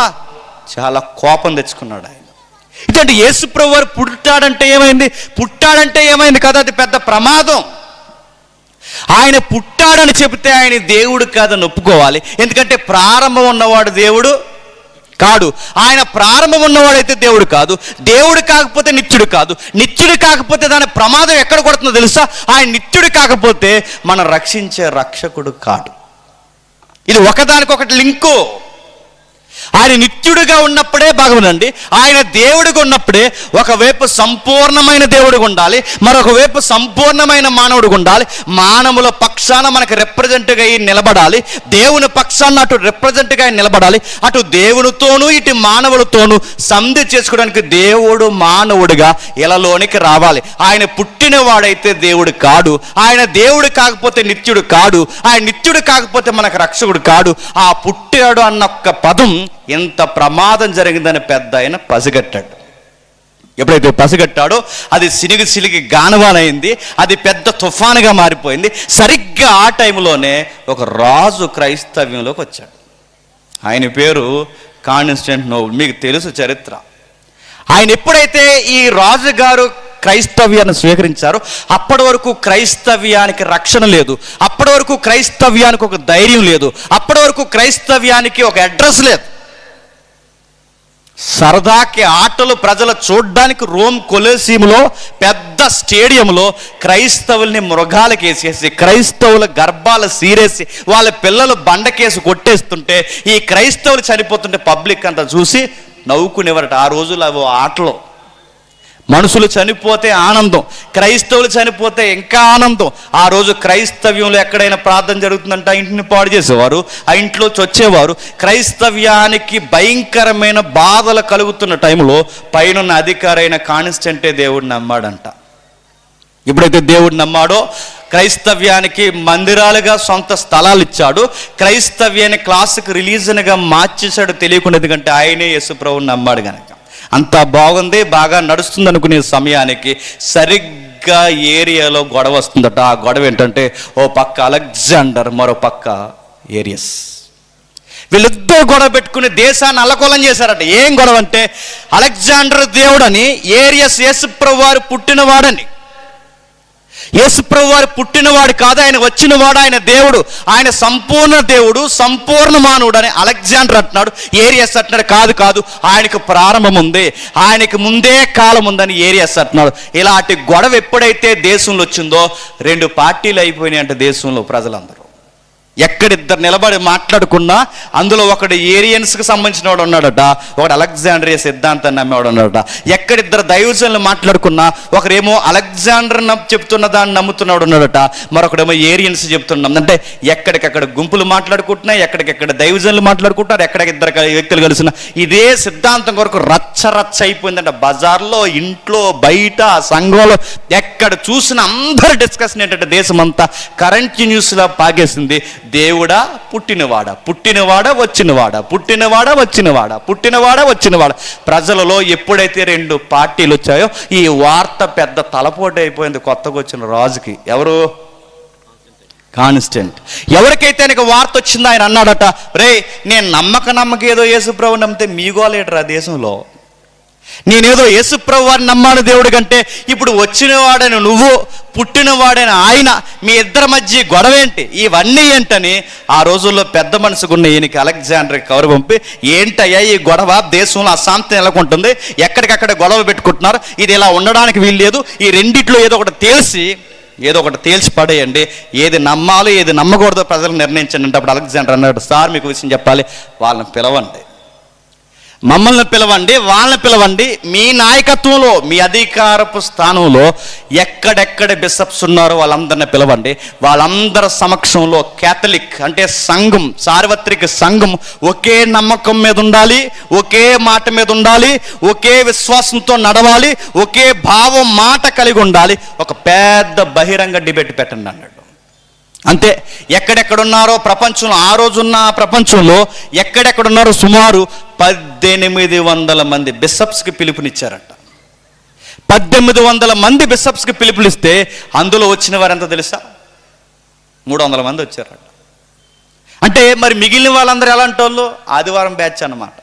చాలా కోపం తెచ్చుకున్నాడు ఆయన. ఇదంటే యేసు ప్రభువారు పుట్టాడంటే ఏమైంది కదా, అది పెద్ద ప్రమాదం. ఆయన పుట్టాడని చెబితే ఆయన దేవుడు కాదని ఒప్పుకోవాలి. ఎందుకంటే ప్రారంభం ఉన్నవాడు దేవుడు కాడు. ఆయన ప్రారంభం ఉన్నవాడైతే దేవుడు కాదు. దేవుడు కాకపోతే నిత్యుడు కాదు. నిత్యుడు కాకపోతే దాని ప్రమాదం ఎక్కడ కొడుతుందో తెలుసా? ఆయన నిత్యుడు కాకపోతే మనం రక్షించే రక్షకుడు కాడు. ఇది ఒకదానికొకటి లింకు. ఆయన నిత్యుడిగా ఉన్నప్పుడే బాగుందండి, ఆయన దేవుడిగా ఉన్నప్పుడే ఒకవైపు సంపూర్ణమైన దేవుడిగా ఉండాలి, మరొక వైపు సంపూర్ణమైన మానవుడిగా ఉండాలి. మానవుల పక్షాన మనకు రిప్రజెంట్గా నిలబడాలి, దేవుని పక్షాన అటు రిప్రజెంట్గా నిలబడాలి. అటు దేవునితోనూ ఇటు మానవులతోనూ సంధి చేసుకోవడానికి దేవుడు మానవుడిగా ఇలాలోనికి రావాలి. ఆయన పుట్టిన వాడైతే దేవుడు కాడు, ఆయన దేవుడు కాకపోతే నిత్యుడు కాడు, ఆయన నిత్యుడు కాకపోతే మనకు రక్షకుడు కాడు. ఆ పుట్టాడు అన్న ఒక్క పదం ఎంత ప్రమాదం జరిగిందని పెద్ద ఆయన పసిగట్టాడు. ఎప్పుడైతే పసిగట్టాడో అది సిలిగి గానవానైంది, అది పెద్ద తుఫానుగా మారిపోయింది. సరిగ్గా ఆ టైంలోనే ఒక రాజు క్రైస్తవ్యంలోకి వచ్చాడు. ఆయన పేరు కాన్స్టాంటినోపుల్. మీకు తెలుసు చరిత్ర. ఆయన ఎప్పుడైతే ఈ రాజుగారు క్రైస్తవ్యాన్ని స్వీకరించారో అప్పటి వరకు క్రైస్తవ్యానికి రక్షణ లేదు, అప్పటి వరకు క్రైస్తవ్యానికి ఒక ధైర్యం లేదు, అప్పటి వరకు క్రైస్తవ్యానికి ఒక అడ్రస్ లేదు. సరదాకి ఆటలు ప్రజలు చూడ్డానికి రోమ్ కొలెసీములో పెద్ద స్టేడియంలో క్రైస్తవుల్ని మృగాలకు వేసేసి, క్రైస్తవుల గర్భాలు సీరేసి, వాళ్ళ పిల్లలు బండకేసి కొట్టేస్తుంటే, ఈ క్రైస్తవులు చనిపోతుంటే పబ్లిక్ అంతా చూసి నవ్వుకునేవారట. ఆ రోజులు అవి ఆటలు. మనుషులు చనిపోతే ఆనందం, క్రైస్తవులు చనిపోతే ఇంకా ఆనందం. ఆ రోజు క్రైస్తవ్యంలో ఎక్కడైనా ప్రార్థన జరుగుతుందంటే ఆ ఇంటిని పాడు చేసేవారు, ఆ ఇంట్లో వచ్చేవారు. క్రైస్తవ్యానికి భయంకరమైన బాధలు కలుగుతున్న టైంలో పైనున్న అధికారైన కాన్స్టంటే దేవుడిని నమ్మాడంట. ఎప్పుడైతే దేవుడిని నమ్మాడో క్రైస్తవ్యానికి మందిరాలుగా సొంత స్థలాలు ఇచ్చాడు, క్రైస్తవ్యాన్ని క్లాసిక్ రిలీజన్గా మార్చేశాడు తెలియకుండా. ఎందుకంటే ఆయనే యేసుప్రభువుని నమ్మాడు కనుక. అంతా బాగుంది, బాగా నడుస్తుంది అనుకునే సమయానికి సరిగ్గా ఏరియాలో గొడవ వస్తుందట. ఆ గొడవ ఏంటంటే, ఓ పక్క అలెగ్జాండర్, మరో పక్క ఏరియస్. వీళ్ళిద్దరు గొడవ పెట్టుకుని దేశాన్ని అల్లకొల్లం చేశారట. ఏం గొడవ అంటే, అలెగ్జాండర్ దేవుడని, ఏరియస్ యేసుప్రభువు వారు పుట్టినవాడని. యేసుప్రభువు వారు పుట్టినవాడు కాదు, ఆయన వచ్చినవాడు, ఆయన దేవుడు, ఆయన సంపూర్ణ దేవుడు, సంపూర్ణ మానవుడు అని అలెగ్జాండర్ అంటున్నాడు. ఏరియస్ అంటున్నాడు కాదు కాదు, ఆయనకు ప్రారంభం ఉంది, ఆయనకి ముందే కాలం ఉందని ఏరియస్ అంటున్నాడు. ఇలాంటి గొడవ ఎప్పుడైతే దేశంలో వచ్చిందో 2 పార్టీలు అయిపోయినాయి అంటే దేశంలో ప్రజలందరూ. ఎక్కడిద్దరు నిలబడి మాట్లాడుకున్నా అందులో ఒకడు ఏరియన్స్కి సంబంధించిన వాడు ఉన్నాడట, ఒకడు అలెగ్జాండ్రియా సిద్ధాంతాన్ని నమ్మేవాడు ఉన్నాడట. ఎక్కడిద్దరు దైవజనులు మాట్లాడుకున్నా ఒకరేమో అలెగ్జాండర్ చెప్తున్న దాన్ని నమ్ముతున్నాడు ఉన్నాడట, మరొకడేమో ఏరియన్స్ చెప్తున్నాం. అంటే ఎక్కడికక్కడ గుంపులు మాట్లాడుకుంటున్నాయి, ఎక్కడికెక్కడ దైవజనులు మాట్లాడుకుంటున్నారు, ఎక్కడికిద్దరు వ్యక్తులు కలిసిన ఇదే సిద్ధాంతం కొరకు రచ్చ అయిపోయిందంట. బజార్లో, ఇంట్లో, బయట, సంఘంలో ఎక్కడ చూసిన అందరు డిస్కషన్ ఏంటంటే దేశమంతా కరెంట్ న్యూస్లా పాగేసింది. దేవుడా పుట్టినవాడా, పుట్టినవాడా వచ్చినవాడా, పుట్టినవాడా వచ్చినవాడా, పుట్టినవాడా వచ్చినవాడా. ప్రజలలో ఎప్పుడైతే 2 పార్టీలు వచ్చాయో ఈ వార్త పెద్ద తలపోటు అయిపోయింది కొత్తగా వచ్చిన రాజుకి. ఎవరు? కాన్స్టెంట్. ఎవరికైతే ఆయనకు వార్త వచ్చిందో ఆయన అన్నాడట, రే నేను నమ్మక ఏదో యేసుప్రభువు నమ్మితే మీగోలేటరా దేశంలో, నేనేదో యేసుప్రభువు వారిని నమ్మాను దేవుడి కంటే, ఇప్పుడు వచ్చినవాడైన నువ్వు, పుట్టినవాడైన ఆయన, మీ ఇద్దరి మధ్య గొడవ ఏంటి, ఇవన్నీ ఏంటని ఆ రోజుల్లో పెద్ద మనసుకున్న ఈయనకి అలెగ్జాండర్కి కవరు పంపి, ఏంటయ్యా ఈ గొడవ, దేశంలో అశాంతి నెలకొంటుంది, ఎక్కడికక్కడ గొడవ పెట్టుకుంటున్నారు, ఇది ఇలా ఉండడానికి వీలు లేదు, ఈ రెండిట్లో ఏదో ఒకటి తేల్చి పడేయండి, ఏది నమ్మాలో ఏది నమ్మకూడదో ప్రజలు నిర్ణయించండి అంటే అప్పుడు అలెగ్జాండర్ అన్నాడు, సార్ మీకు విషయం చెప్పాలి, వాళ్ళని పిలవండి, మమ్మల్ని పిలవండి, వాళ్ళని పిలవండి, మీ నాయకత్వంలో, మీ అధికారపు స్థానంలో ఎక్కడెక్కడ బిషప్స్ ఉన్నారో వాళ్ళందరినీ పిలవండి. వాళ్ళందరి సమక్షంలో కేథలిక్ అంటే సంఘం, సార్వత్రిక సంఘం ఒకే నమ్మకం మీద ఉండాలి, ఒకే మాట మీద ఉండాలి, ఒకే విశ్వాసంతో నడవాలి, ఒకే భావం మాట కలిగి ఉండాలి. ఒక పెద్ద బహిరంగ డిబేట్ పెట్టండి అన్నాడు. అంతే. ఎక్కడెక్కడున్నారో ప్రపంచంలో, ఆ రోజున్న ప్రపంచంలో ఎక్కడెక్కడున్నారో సుమారు 1800 మంది బిషప్స్కి పిలుపునిచ్చారట. 1800 మంది బిషప్స్కి పిలుపునిస్తే అందులో వచ్చిన వారు ఎంత తెలుసా? 300 మంది వచ్చారట. అంటే మరి మిగిలిన వాళ్ళందరూ ఎలాంటి వాళ్ళు? ఆదివారం బ్యాచ్ అన్నమాట.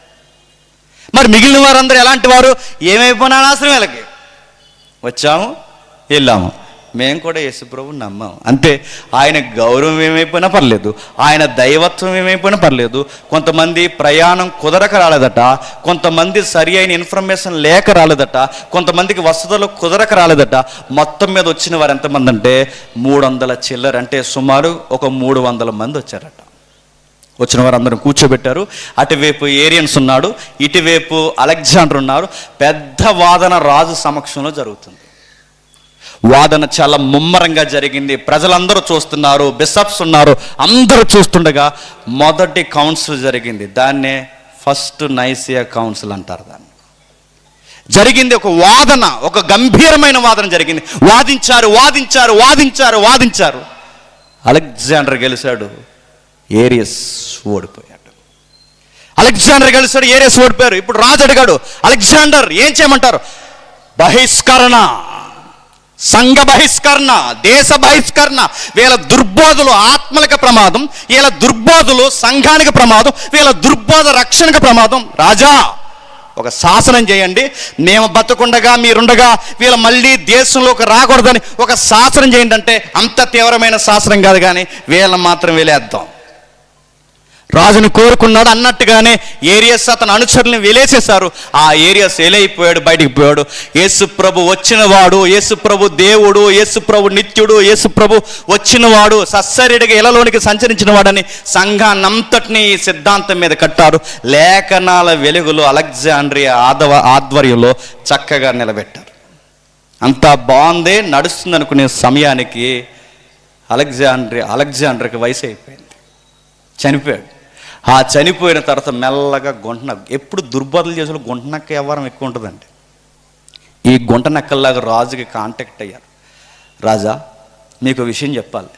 మరి మిగిలిన వారందరూ ఎలాంటి వారు? ఏమైపోయినా అనవసరం, వీళ్ళకి వచ్చాము వెళ్ళాము, మేము కూడా యేసుప్రభువుని నమ్మాం అంతే. ఆయన గౌరవం ఏమైపోయినా పర్లేదు, ఆయన దైవత్వం ఏమైపోయినా పర్లేదు. కొంతమంది ప్రయాణం కుదరక రాలేదట, కొంతమంది సరి అయిన ఇన్ఫర్మేషన్ లేక రాలేదట, కొంతమందికి వసతులు కుదరక రాలేదట. మొత్తం మీద వచ్చిన వారు ఎంతమంది అంటే 300 చిల్లర, అంటే సుమారు ఒక 300 మంది వచ్చారట. వచ్చిన వారు అందరం కూర్చోబెట్టారు. అటువైపు ఏరియన్స్ ఉన్నాడు, ఇటువైపు అలెగ్జాండర్ ఉన్నారు. పెద్ద వాదన రాజు సమక్షంలో జరుగుతుంది. వాదన చాలా ముమ్మరంగా జరిగింది. ప్రజలందరూ చూస్తున్నారు, బిషప్స్ ఉన్నారు, అందరూ చూస్తుండగా మొదటి కౌన్సిల్ జరిగింది. దాన్నే ఫస్ట్ నైసియా కౌన్సిల్ అంటారు. దాన్ని జరిగింది ఒక వాదన, ఒక గంభీరమైన వాదన జరిగింది. వాదించారు. అలెగ్జాండర్ గెలిచాడు, ఏరియస్ ఓడిపోయాడు. అలెగ్జాండర్ గెలిచాడు, ఏరియస్ ఓడిపోయారు. ఇప్పుడు రాజు అడిగాడు, అలెగ్జాండర్ ఏం చేయమంటారు? బహిష్కరణ, సంఘ బహిష్కరణ, దేశ బహిష్కరణ. వీళ్ళ దుర్బోధలు ఆత్మలకు ప్రమాదం, వీళ్ళ దుర్బోధలు సంఘానికి ప్రమాదం, వీళ్ళ దుర్బోధ రక్షణకు ప్రమాదం. రాజా ఒక శాసనం చేయండి, మేము బతకుండగా మీరుండగా వీళ్ళు మళ్ళీ దేశంలోకి రాకూడదని ఒక శాసనం చేయండి అంటే అంత తీవ్రమైన శాసనం కాదు, కానీ వీళ్ళని మాత్రం వెలేద్దాం. రాజుని కోరుకున్నాడు అన్నట్టుగానే ఏరియాస్ అతను అనుచరులను వెలేసేశారు. ఆ ఏరియాస్ వెలైపోయాడు, బయటికి పోయాడు. యేసు ప్రభు వచ్చినవాడు, యేసు ప్రభు దేవుడు, యేసు ప్రభు నిత్యుడు, యేసు ప్రభు వచ్చినవాడు, సస్సరిడిగా ఇళ్లలోనికి సంచరించిన వాడని సంఘాన్నంతటినీ ఈ సిద్ధాంతం మీద కట్టారు. లేఖనాల వెలుగులో అలెగ్జాండ్రియా ఆధ్వర్యంలో చక్కగా నిలబెట్టారు. అంతా బాగుందే నడుస్తుంది అనుకునే సమయానికి అలెగ్జాండ్రికి వయసు అయిపోయింది, చనిపోయాడు. ఆ చనిపోయిన తర్వాత మెల్లగా ఎప్పుడు దుర్బోధలు చేసిన గుంటనక్క వ్యవహారం ఎక్కువ ఉంటుందండి. ఈ గుంటనక్కల్లాగా రాజుకి కాంటాక్ట్ అయ్యారు. రాజా మీకు విషయం చెప్పాలి.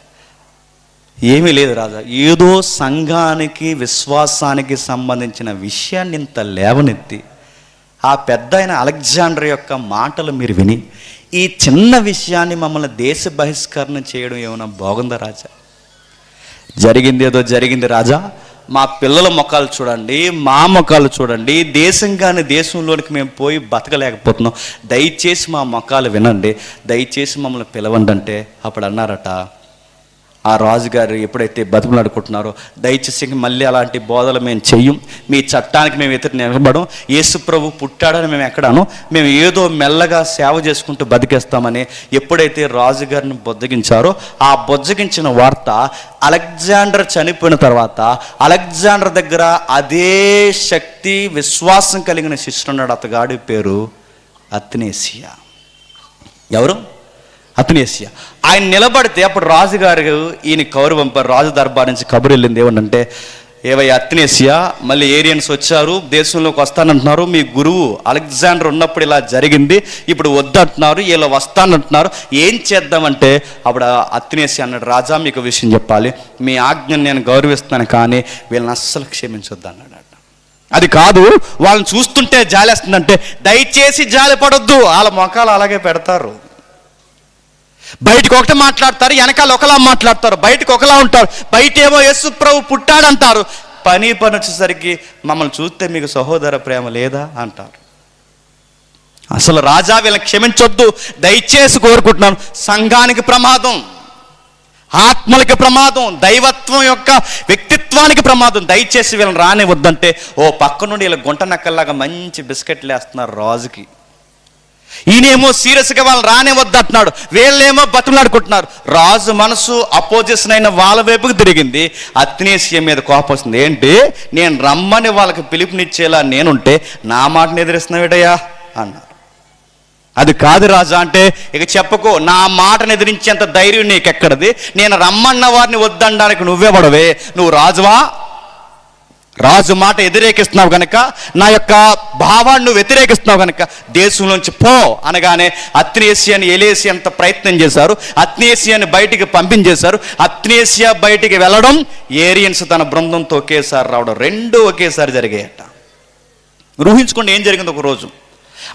ఏమీ లేదు రాజా, ఏదో సంఘానికి విశ్వాసానికి సంబంధించిన విషయాన్ని ఇంత లేవనెత్తి ఆ పెద్ద అయిన అలెగ్జాండర్ యొక్క మాటలు మీరు విని ఈ చిన్న విషయాన్ని మమ్మల్ని దేశ బహిష్కరణ చేయడం ఏమైనా బాగుందా రాజా? జరిగింది ఏదో జరిగింది రాజా, మా పిల్లల ముఖాలు చూడండి, మా ముఖాలు చూడండి, దేశం కానీ దేశంలోనికి మేము పోయి బతకలేకపోతున్నాం, దయచేసి మా ముఖాలు వినండి, దయచేసి మమ్మల్ని పిలవండి అంటే అప్పుడు అన్నారట ఆ రాజుగారు ఎప్పుడైతే బతుకులాడుకుంటున్నారో, దయచేసి మళ్ళీ అలాంటి బోధలు మేము చెయ్యం, మీ చట్టానికి మేము ఎదురు నిలబడం, యేసు ప్రభు పుట్టాడని మేము ఎక్కడాను, మేము ఏదో మెల్లగా సేవ చేసుకుంటూ బతికేస్తామని ఎప్పుడైతే రాజుగారిని బొజ్జగించారో ఆ బొజ్జగించిన వార్త అలెగ్జాండర్ చనిపోయిన తర్వాత అలెగ్జాండర్ దగ్గర అదే శక్తి విశ్వాసం కలిగిన శిష్యుడు ఉన్నాడు. అతగాడి పేరు అత్నేసియా. ఎవరు? అత్నేసియా. ఆయన నిలబడితే అప్పుడు రాజుగారు ఈయన కౌరు పంపారు. రాజు దర్బార్ నుంచి కబురు వెళ్ళింది ఏమనంటే, ఏవయ్య అత్నేసియా, మళ్ళీ ఏరియన్స్ వచ్చారు, దేశంలోకి వస్తానంటున్నారు, మీ గురువు అలెగ్జాండర్ ఉన్నప్పుడు ఇలా జరిగింది, ఇప్పుడు వద్దంటున్నారు, ఇలా వస్తానంటున్నారు, ఏం చేద్దామంటే అప్పుడు అత్నేసియా అన్నాడు, రాజా మీకు విషయం చెప్పాలి, మీ ఆజ్ఞను నేను గౌరవిస్తాను, కానీ వీళ్ళని అస్సలు క్షమించొద్దు అన్నాడు. అది కాదు, వాళ్ళని చూస్తుంటే జాలేస్తుందంటే దయచేసి జాలి పడొద్దు, వాళ్ళ మొఖాలు అలాగే పెడతారు. బయటకు ఒకటి మాట్లాడతారు, వెనకాల ఒకలా మాట్లాడతారు, బయటకు ఒకలా ఉంటారు, బయట ఏమో యేసు ప్రభు పుట్టాడంటారు, పని వచ్చేసరికి మమ్మల్ని చూస్తే మీకు సహోదర ప్రేమ లేదా అంటారు. అసలు రాజా వీళ్ళని క్షమించొద్దు, దయచేసి కోరుకుంటున్నాను. సంఘానికి ప్రమాదం, ఆత్మలకి ప్రమాదం, దైవత్వం యొక్క వ్యక్తిత్వానికి ప్రమాదం, దయచేసి వీళ్ళని రానివద్దంటే ఓ పక్క నుండి వీళ్ళ గుంట నక్కల్లాగా మంచి బిస్కెట్లు వేస్తున్నారు రాజుకి. ఈయనేమో సీరియస్గా వాళ్ళని రానివద్దంటున్నాడు, వీళ్ళేమో బతులాడుకుంటున్నారు. రాజు మనసు అపోజిషన్ అయిన వాళ్ళ వైపుకి తిరిగింది. అత్నేసియా మీద కోపం వస్తుంది. ఏంటి, నేను రమ్మని వాళ్ళకి పిలుపునిచ్చేలా నేనుంటే నా మాటను ఎదిరిస్తున్నావేటయ్యా అన్నారు. అది కాదు రాజా అంటే, ఇక చెప్పుకో, నా మాటను ఎదిరించేంత ధైర్యం నీకెక్కడది, నేను రమ్మన్న వారిని వద్దనడానికి నువ్వే పడవే, నువ్వు రాజువా? రాజు మాట వ్యతిరేకిస్తున్నావు కనుక, నా యొక్క భావాన్ని నువ్వు వ్యతిరేకిస్తున్నావు కనుక దేశంలోంచి పో అనగానే అత్నేసియాని ఎలేసి అంత ప్రయత్నం చేశారు. అత్నేసియాని బయటికి పంపించేశారు. అత్నేసియా బయటికి వెళ్ళడం, ఏరియన్స్ తన బృందంతో ఒకేసారి రావడం, రెండు ఒకేసారి జరిగాయట. ఊహించుకోండి ఏం జరిగింది ఒక రోజు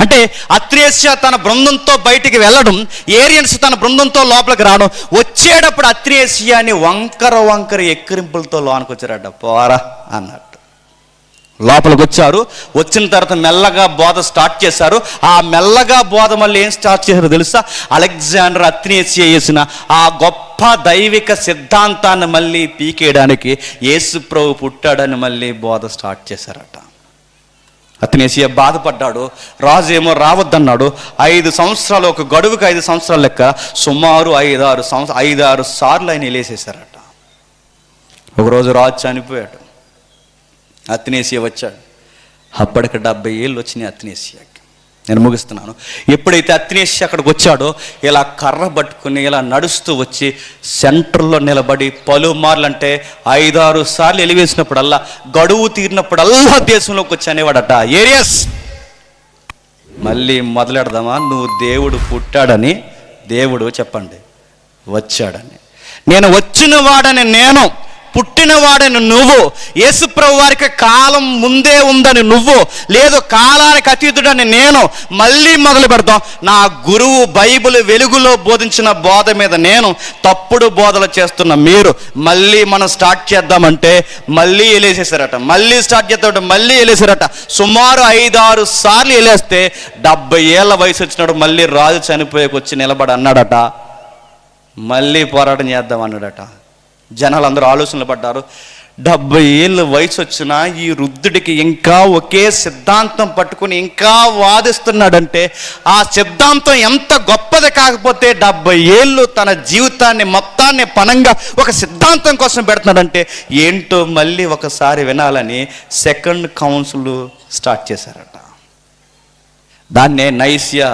అంటే, అత్నేసియా తన బృందంతో బయటికి వెళ్ళడం, ఏరియన్స్ తన బృందంతో లోపలికి రావడం. వచ్చేటప్పుడు అత్నేసియాని వంకర ఎక్కిరింపులతో లోనికి వచ్చారట. పోరా అన్నట్టు లోపలికి వచ్చారు. వచ్చిన తర్వాత మెల్లగా బోధ స్టార్ట్ చేశారు. ఆ మెల్లగా బోధ మళ్ళీ ఏం స్టార్ట్ చేశారో తెలుసా? అలెగ్జాండర్ అత్నేసియా చేసిన ఆ గొప్ప దైవిక సిద్ధాంతాన్ని మళ్ళీ పీకేయడానికి, యేసు ప్రభు పుట్టాడని మళ్ళీ బోధ స్టార్ట్ చేశారట. అత్నేసియా బాధపడ్డాడు. రాజు ఏమో రావద్దన్నాడు. 5 సంవత్సరాలు, ఒక గడువుకి 5 సంవత్సరాల లెక్క, సుమారు 5-6 సార్లు ఆయన వెళ్ళేసేసారట. ఒకరోజు రాజు చనిపోయాడు. అత్నేసియా వచ్చాడు. అప్పటికి 70 ఏళ్ళు వచ్చినాయి అత్నేసియాకి. నేను ముగిస్తున్నాను. ఎప్పుడైతే అత్నేసియా అక్కడికి వచ్చాడో, ఇలా కర్ర పట్టుకుని ఇలా నడుస్తూ వచ్చి సెంటర్లో నిలబడి పలుమార్లు, అంటే 5-6 సార్లు ఎలివేసినప్పుడల్లా, గడువు తీరినప్పుడల్లా దేశంలోకి వచ్చి అనేవాడట, ఏరియస్ మళ్ళీ మొదలెడదామా, నువ్వు దేవుడు పుట్టాడని, దేవుడు చెప్పండి వచ్చాడని, నేను వచ్చిన వాడని నేను పుట్టినవాడని నువ్వు, యేసుప్రభు వారికి కాలం ముందే ఉందని నువ్వు, లేదు కాలానికి అతీతుడని నేను మళ్ళీ మొదలు పెడతాం. నా గురువు బైబిల్ వెలుగులో బోధించిన బోధ మీద నేను తప్పుడు బోధలు చేస్తున్న మీరు మళ్ళీ మనం స్టార్ట్ చేద్దామంటే మళ్ళీ వెళ్ళేసేసారట, మళ్ళీ స్టార్ట్ చేద్దామంటే మళ్ళీ వెళ్ళేసారట. సుమారు 5-6 సార్లు వెళ్ళేస్తే 70 ఏళ్ళ వయసు వచ్చినాడు మళ్ళీ రాజు చనిపోయేకి వచ్చి నిలబడి అన్నాడట, మళ్ళీ పోరాటం చేద్దాం అన్నాడట. జనాలు అందరూ ఆలోచనలు పడ్డారు. 70 ఏళ్ళ వయసు వచ్చినా ఈ వృద్ధుడికి ఇంకా ఒకే సిద్ధాంతం పట్టుకుని ఇంకా వాదిస్తున్నాడంటే ఆ సిద్ధాంతం ఎంత గొప్పది కాకపోతే 70 ఏళ్ళు తన జీవితాన్ని మొత్తాన్ని పనంగా ఒక సిద్ధాంతం కోసం పెడుతున్నాడంటే ఏంటో మళ్ళీ ఒకసారి వినాలని సెకండ్ కౌన్సిల్ స్టార్ట్ చేశారట. దాన్నే నైసియా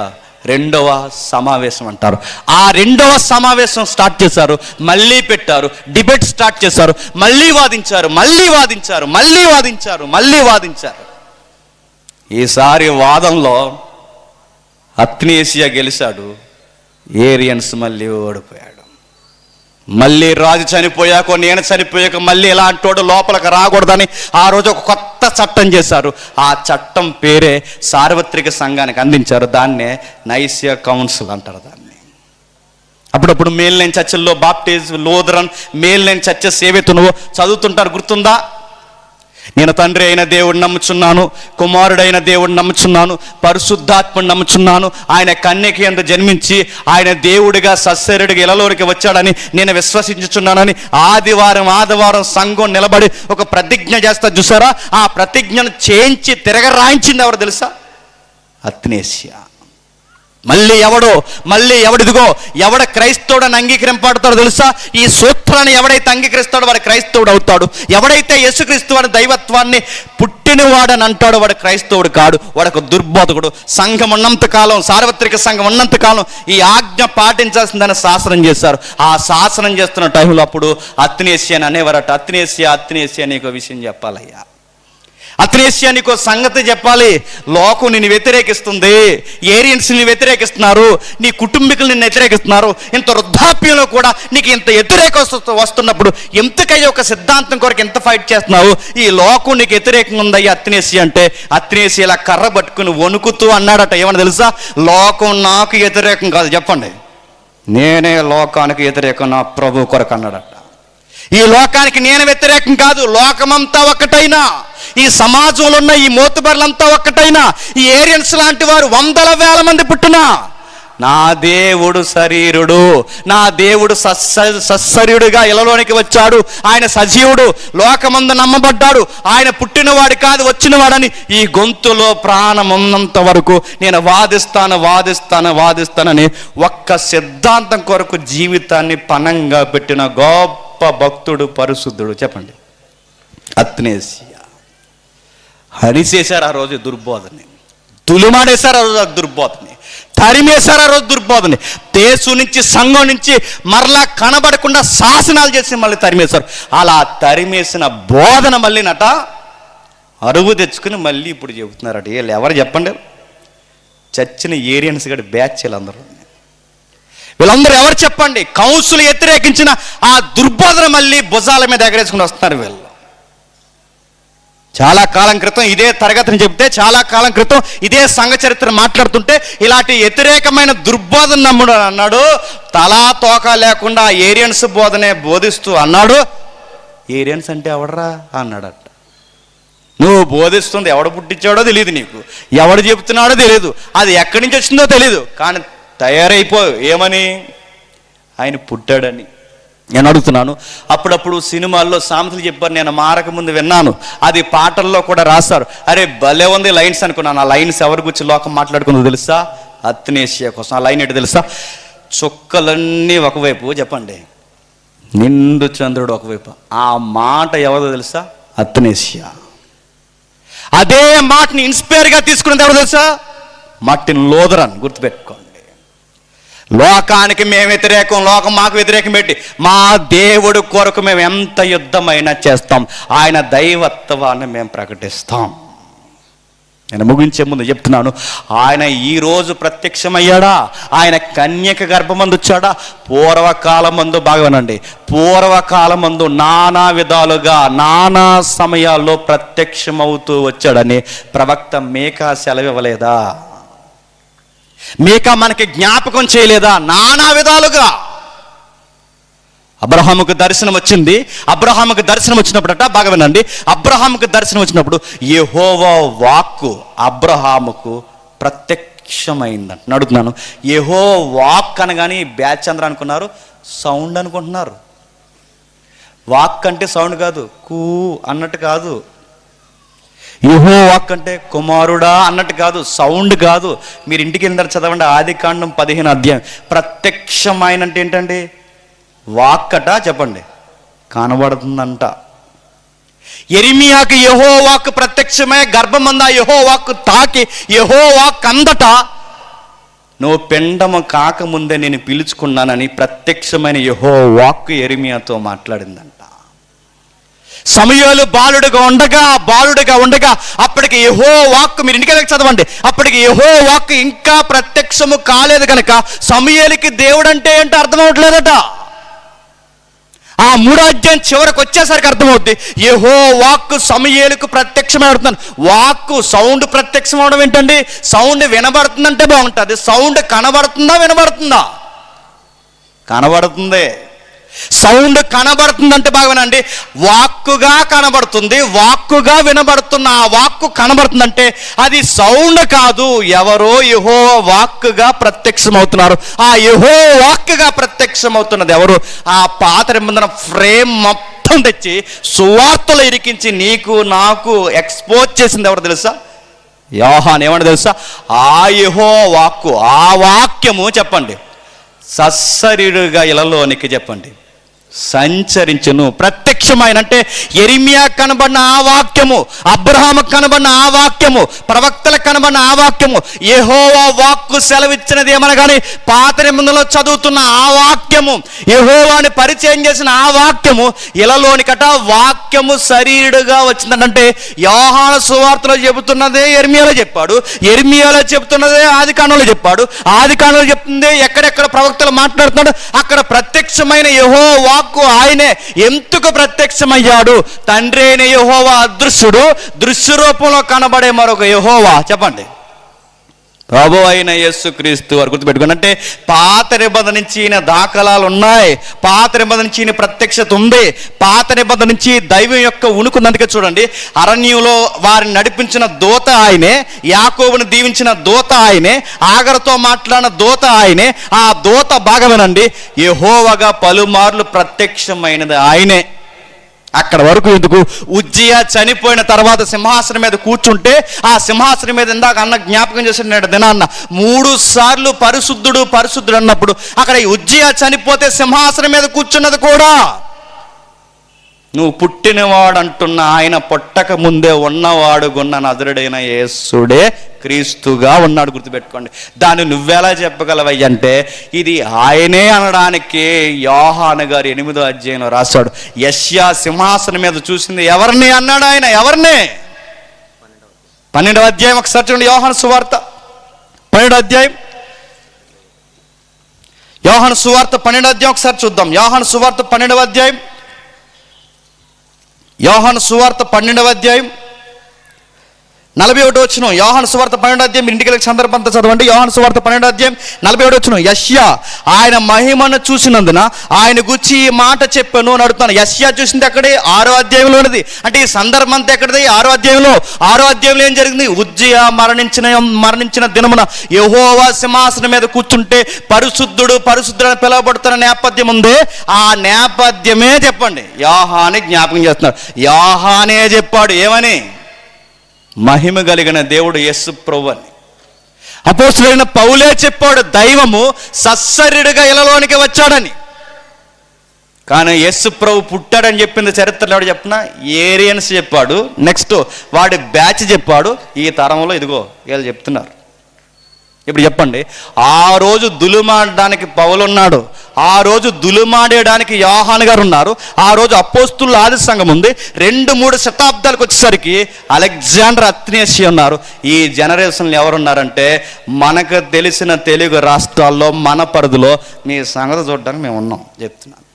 2వ సమావేశం అంటారు. ఆ 2వ సమావేశం స్టార్ట్ చేశారు, మళ్ళీ పెట్టారు, డిబేట్ స్టార్ట్ చేశారు, మళ్ళీ వాదించారు, మళ్ళీ వాదించారు, మళ్ళీ వాదించారు, మళ్ళీ వాదించారు. ఈసారి వాదంలో అత్నేసియా గెలిచాడు, ఏరియన్స్ మళ్ళీ ఓడిపోయాడు. మళ్ళీ రాజు చనిపోయాక నేను చనిపోయాక మళ్ళీ ఇలాంటోడు లోపలికి రాకూడదని ఆ రోజు ఒక కొత్త చట్టం చేశారు. ఆ చట్టం పేరే సార్వత్రిక సంఘానికి అందించారు. దాన్నే నైసియా కౌన్సిల్ అంటారు దాన్ని. అప్పుడప్పుడు మేల్లేని చర్చల్లో బాప్టిజ్, లూథరన్, మేల్లేని చర్చస్ ఏవైతున్నావో చదువుతుంటారు, గుర్తుందా? నేను తండ్రి అయిన దేవుడిని నమ్ముచున్నాను, కుమారుడైన దేవుడిని నమ్ముచున్నాను, పరిశుద్ధాత్మని నమ్ముచున్నాను, ఆయన కన్యక యందు జన్మించి ఆయన దేవుడిగా సశరీరుడిగా ఇలలోనికి వచ్చాడని నేను విశ్వసించుచున్నానని ఆదివారం సంఘం నిలబడి ఒక ప్రతిజ్ఞ చేస్తా చూసారా? ఆ ప్రతిజ్ఞను చేయించి తిరగరాయించింది ఎవరు తెలుసా? అత్నేసియా. మళ్ళీ ఎవడిదిగో ఎవడ క్రైస్తవుడని అంగీకరింపడతాడో తెలుసా? ఈ సూత్రాన్ని ఎవడైతే అంగీకరిస్తాడో వాడు క్రైస్తవుడు అవుతాడు. ఎవడైతే యేసుక్రీస్తు వాడి దైవత్వాన్ని పుట్టినవాడని అంటాడో వాడు క్రైస్తవుడు కాడు, వాడొక దుర్బోధకుడు. సంఘం ఉన్నంతకాలం, సార్వత్రిక సంఘం ఉన్నంతకాలం ఈ ఆజ్ఞ పాటించాల్సిందని శాసనం చేశారు. ఆ శాసనం చేస్తున్న టైంలో అప్పుడు అత్నేసియా అని అనేవారట. అత్నేసియా నీకు విషయం చెప్పాలయ్యా, అత్నేసియా నీకు సంగతి చెప్పాలి. లోకం నిన్ను వ్యతిరేకిస్తుంది, ఏరియన్స్ నిన్ను వ్యతిరేకిస్తున్నారు, నీ కుటుంబీకులు నిన్ను వ్యతిరేకిస్తున్నారు. ఇంత వృద్ధాప్యంలో కూడా నీకు ఇంత వ్యతిరేకత వస్తున్నప్పుడు ఎంతకయ్యా ఒక సిద్ధాంతం కొరకు ఎంత ఫైట్ చేస్తున్నావు? ఈ లోకం నీకు వ్యతిరేకంగా ఉందయ్యా అత్నేసియా అంటే. అత్నేసియా ఇలా కర్ర పట్టుకుని వణుకుతూ అన్నాడట, ఏమన్నా తెలుసా? లోకం నాకు వ్యతిరేకం కాదు, చెప్పండి, నేనే లోకానికి వ్యతిరేకం నా ప్రభు కొరకు అన్నాడట. ఈ లోకానికి నేను వ్యతిరేకం కాదు, లోకమంతా ఒక్కటైనా, ఈ సమాజంలో ఉన్న ఈ మోతుబర్లంతా ఒక్కటైనా, ఈ ఏరియన్స్ లాంటి వారు 100,000 మంది పుట్టినా నా దేవుడు శరీరుడు, నా దేవుడు సశరీరుడుగా ఇలలోనికి వచ్చాడు, ఆయన సజీవుడు, లోకమందు నమ్మబడ్డాడు, ఆయన పుట్టినవాడు కాదు వచ్చినవాడని ఈ గొంతులో ప్రాణం ఉన్నంత వరకు నేను వాదిస్తానని ఒక్క సిద్ధాంతం కొరకు జీవితాన్ని పణంగా పెట్టిన గొప్ప భక్తుడు, పరిశుద్ధుడు, చెప్పండి, అత్నేసియా. హరిసేశారు ఆ రోజు దుర్బోధని, తులుమాడేశారు ఆ రోజు దుర్బోధని, తరిమేశారు ఆ రోజు దుర్బోధని. దేశం నుంచి, సంఘం నుంచి మరలా కనబడకుండా శాసనాలు చేసి మళ్ళీ తరిమేశారు. అలా తరిమేసిన బోధన మళ్ళీ అరువు తెచ్చుకుని మళ్ళీ ఇప్పుడు చెబుతున్నారట. వీళ్ళు ఎవరు చెప్పండి? చచ్చిన ఏరియన్స్ గడి బ్యాచ్ వీళ్ళందరూ ఎవరు చెప్పండి? కౌన్సిల్ వ్యతిరేకించిన ఆ దుర్బోధన మళ్ళీ భుజాల మీద ఎగరేసుకుని వస్తున్నారు వీళ్ళు. చాలా కాలం క్రితం ఇదే తరగతిని చెప్తే, చాలా కాలం క్రితం ఇదే సంఘ చరిత్ర మాట్లాడుతుంటే ఇలాంటి వ్యతిరేకమైన దుర్బోధన నమ్ముడు అన్నాడు. తలా తోక లేకుండా ఏరియన్స్ బోధనే బోధిస్తూ అన్నాడు. ఏరియన్స్ అంటే ఎవడరా అన్నాడట. నువ్వు బోధిస్తుంది ఎవడు పుట్టించాడో తెలియదు, నీకు ఎవడు చెబుతున్నాడో తెలియదు, అది ఎక్కడి నుంచి వచ్చిందో తెలియదు, కానీ తయారైపో ఏమని? ఆయన పుట్టాడని. నేను అడుగుతున్నాను, అప్పుడప్పుడు సినిమాల్లో సామెతలు చెప్పారు, నేను మారక ముందు విన్నాను, అది పాటల్లో కూడా రాస్తారు. అరే భలే ఉంది లైన్స్ అనుకున్నాను. ఆ లైన్స్ ఎవరి గురించి లోకం మాట్లాడుకుందో తెలుసా? అత్నేసియా కోసం. ఆ లైన్ ఏంటి తెలుసా? చుక్కలన్నీ ఒకవైపు, చెప్పండి, నిండు చంద్రుడు ఒకవైపు. ఆ మాట ఎవరో తెలుసా? అత్నేసియా. అదే మాటని ఇన్స్పైర్గా తీసుకున్నది ఎవరు తెలుసా? Martin Lutheran. గుర్తుపెట్టుకోండి, లోకానికి మేము వ్యతిరేకం, లోకం మాకు వ్యతిరేకం పెట్టి మా దేవుడు కొరకు మేము ఎంత యుద్ధమైనా చేస్తాం, ఆయన దైవత్వాన్ని మేము ప్రకటిస్తాం. నేను ముగించే ముందు చెప్తున్నాను, ఆయన ఈరోజు ప్రత్యక్షమయ్యాడా? ఆయన కన్యక గర్భమందు వచ్చాడా? పూర్వకాలమందు, బాగా వినండి, పూర్వకాలమందు నానా విధాలుగా నానా సమయాల్లో ప్రత్యక్షమవుతూ వచ్చాడని ప్రవక్త మీకా సెలవివ్వలేదా? మీకా మనకి జ్ఞాపకం చేయలేదా? నానా విధాలుగా అబ్రహాముకు దర్శనం వచ్చింది. అబ్రహాముకు దర్శనం వచ్చినప్పుడట, బాగా వినండి, అబ్రహాముకు దర్శనం వచ్చినప్పుడు యెహోవా వాక్కు అబ్రహాముకు ప్రత్యక్షమైందంట. అడుగుతున్నాను, యెహోవా వాక్ అనగానే బ్యాచ్ అందరూ అనుకున్నారు సౌండ్ అనుకుంటున్నారు. వాక్ అంటే సౌండ్ కాదు, కూ అన్నట్టు కాదు. యెహోవా వాక్ అంటే కుమారుడా అన్నట్టు కాదు, సౌండ్ కాదు. మీరు ఇంటికి వెళ్ళిన చదవండి, ఆదికాండం 15 అధ్యాయం. ప్రత్యక్షమైన అంటే ఏంటండి? వాక్కట, చెప్పండి, కనబడుతుందంట. యెరెమీయాకి యెహోవా వాక్కు ప్రత్యక్షమై గర్భమంద యెహోవా వాక్కు తాకి యెహోవా వాక్కు అందట, నువ్వు పిండము కాకముందే నేను పిలుచుకున్నానని ప్రత్యక్షమైన యెహోవా వాక్కు యెరెమీయాతో మాట్లాడిందంట. సమూయేలు బాలుడుగా ఉండగా అప్పటికి యెహోవా వాక్కు, మీరు ఇంటికి చదవండి, అప్పటికి యెహోవా వాక్కు ఇంకా ప్రత్యక్షము కాలేదు కనుక సమూయేలుకి దేవుడు అంటే ఏంటో అర్థమవట్లేదట. ఆ 3వ అధ్యాయం చివరికి వచ్చేసరికి అర్థమవుద్ది, యెహోవా వాక్కు సమూయేలుకు ప్రత్యక్షమై అడుగుతున్నాను. వాక్కు సౌండ్ ప్రత్యక్షం అవడం ఏంటండి? సౌండ్ వినబడుతుందంటే బాగుంటుంది. సౌండ్ కనబడుతుందా వినబడుతుందా? కనబడుతుంది. సౌండ్ కనబడుతుందంటే బాగా వినండి, వాక్కుగా కనబడుతుంది, వాక్కుగా వినబడుతున్న ఆ వాక్కు కనబడుతుందంటే అది సౌండ్ కాదు, ఎవరో యెహోవా వాక్కుగా ప్రత్యక్షమవుతున్నారు. ఆ యెహోవా వాక్కుగా ప్రత్యక్షమవుతున్నది ఎవరు? ఆ పాత నిబంధన ఫ్రేమ్ మొత్తం తెచ్చి సువార్తలు ఇరికించి నీకు నాకు ఎక్స్పోజ్ చేసింది ఎవరు తెలుసా? యోహాను. ఏమన్నా తెలుసా? ఆ యెహోవా వాక్కు, ఆ వాక్యము, చెప్పండి, సస్సరిడుగా ఇలలోనికి, చెప్పండి, సంచరించును. ప్రత్యక్షమైన అంటే యెరెమీయా కనబడిన ఆ వాక్యము, అబ్రహాముకు కనబడిన ఆ వాక్యము, ప్రవక్తలకు కనబడిన ఆ వాక్యము, యెహోవా వాక్కు సెలవిచ్చినది ఏమనగానే పాత నిబంధనలో చదువుతున్న ఆ వాక్యము, యెహోవాని పరిచయం చేసిన ఆ వాక్యము ఇలలోనికట వాక్యము శరీరుడుగా వచ్చిందంటే యోహాను సువార్తలో చెబుతున్నదే యెరెమీయాలో చెప్పాడు, యెరెమీయాలో చెబుతున్నదే ఆదికాండంలో చెప్పాడు, ఆదికాండంలో చెప్తుంది ఎక్కడెక్కడ ప్రవక్తలు మాట్లాడుతున్నాడు అక్కడ ప్రత్యక్షమైన యెహోవా వాక్కు ఆయనే. ఎందుకు ప్రత్యక్షమయ్యాడు? తండ్రి అయిన యెహోవా అదృశ్యుడు, దృశ్య రూపంలో కనబడే మరొక యెహోవా, చెప్పండి, ప్రభు అయిన యేసుక్రీస్తు వారు. గుర్తుపెట్టుకోండి, అంటే పాత నిబంధన నుంచి ఈయన దాఖలాలు ఉన్నాయి, పాత నిబంధన నుంచి ఈయన ప్రత్యక్షత ఉంది, పాత నిబంధన నుంచి దైవం యొక్క ఉనుకుందందుకే చూడండి, అరణ్యంలో వారిని నడిపించిన దూత ఆయనే, యాకోబుని దీవించిన దూత ఆయనే, ఆగరుతో మాట్లాడిన దూత ఆయనే. ఆ దూత, బాగా వినండి, యెహోవాగా పలుమార్లు ప్రత్యక్షమైనది ఆయనే. అక్కడ వరకు ఎందుకు? ఉజ్జియా చనిపోయిన తర్వాత సింహాసనం మీద కూర్చుంటే ఆ సింహాసనం మీద ఇందాక అన్న జ్ఞాపకం చేసిన దినాన్న 3 సార్లు పరిశుద్ధుడు పరిశుద్ధుడు అన్నప్పుడు అక్కడ ఉజ్జియా చనిపోతే సింహాసనం మీద కూర్చున్నది కూడా నువ్వు పుట్టినవాడు అంటున్న ఆయన పుట్టక ముందే ఉన్నవాడుగున్న నజరుడైన యేసుడే క్రీస్తుగా ఉన్నాడు. గుర్తుపెట్టుకోండి. దాన్ని నువ్వెలా చెప్పగలవయ్యంటే ఇది ఆయనే అనడానికి యోహాను గారు 8వ అధ్యాయంలో రాశాడు. యెషయా సింహాసనం మీద చూసింది ఎవరిని అన్నాడు ఆయన? ఎవరిని? 12వ అధ్యాయం ఒకసారి చూడండి, యోహాను సువార్త 12వ అధ్యాయం, యోహాను సువార్త 12వ అధ్యాయం ఒకసారి చూద్దాం. యోహాను సువార్త 12వ అధ్యాయం, యోహాను సువార్త 12వ అధ్యాయం 41వ వచనం. యోహాను సువార్త 12వ అధ్యాయం, మీరు ఇంటికి వెళ్ళే సందర్భంతో చదవండి. యోహాను సువార్త 12వ అధ్యాయం 41వ వచనం. యెషయా ఆయన మహిమను చూసినందున ఆయన గురించి ఈ మాట చెప్పాను అని అడుగుతాను. యెషయా చూసింది ఎక్కడే? 6వ అధ్యాయంలో ఉన్నది. అంటే ఈ సందర్భం అంతా ఎక్కడిది? 6వ అధ్యాయంలో. 6వ అధ్యాయంలో ఏం జరిగింది? ఉజ్జియా మరణించిన దినమున యెహోవా సింహాసనం మీద కూర్చుంటే పరిశుద్ధుడు పరిశుద్ధుడు అని పిలువబడుతున్న నేపథ్యం ఉంది. ఆ నేపథ్యమే, చెప్పండి, యోహాను జ్ఞాపకం చేస్తున్నాడు. యోహానే చెప్పాడు ఏమని? మహిమ కలిగిన దేవుడు యేసు ప్రభువు అని. అపోస్తలుడైన పౌలే చెప్పాడు దైవము సస్సరిడుగా ఇలలోనికి వచ్చాడని. కానీ యేసు ప్రభు పుట్టాడని చెప్పింది చరిత్రలో ఎవడు చెప్పినా? ఏరియన్స్ చెప్పాడు. నెక్స్ట్ వాడి బ్యాచ్ చెప్పాడు. ఈ తరంలో ఇదిగో వీళ్ళు చెప్తున్నారు. ఇప్పుడు చెప్పండి, ఆ రోజు దులుమాడడానికి పౌలు ఉన్నాడు, ఆ రోజు దులుమాడేయడానికి యోహాను గారు ఉన్నారు, ఆ రోజు అపోస్తుల ఆది సంఘం ఉంది. 2-3 శతాబ్దాలకు వచ్చేసరికి అలెగ్జాండర్ అత్నేసి ఉన్నారు. ఈ జనరేషన్లో ఎవరున్నారంటే మనకు తెలిసిన తెలుగు రాష్ట్రాల్లో మన పరిధిలో మీ సంగతి చూడడానికి మేము ఉన్నాం చెప్తున్నాను.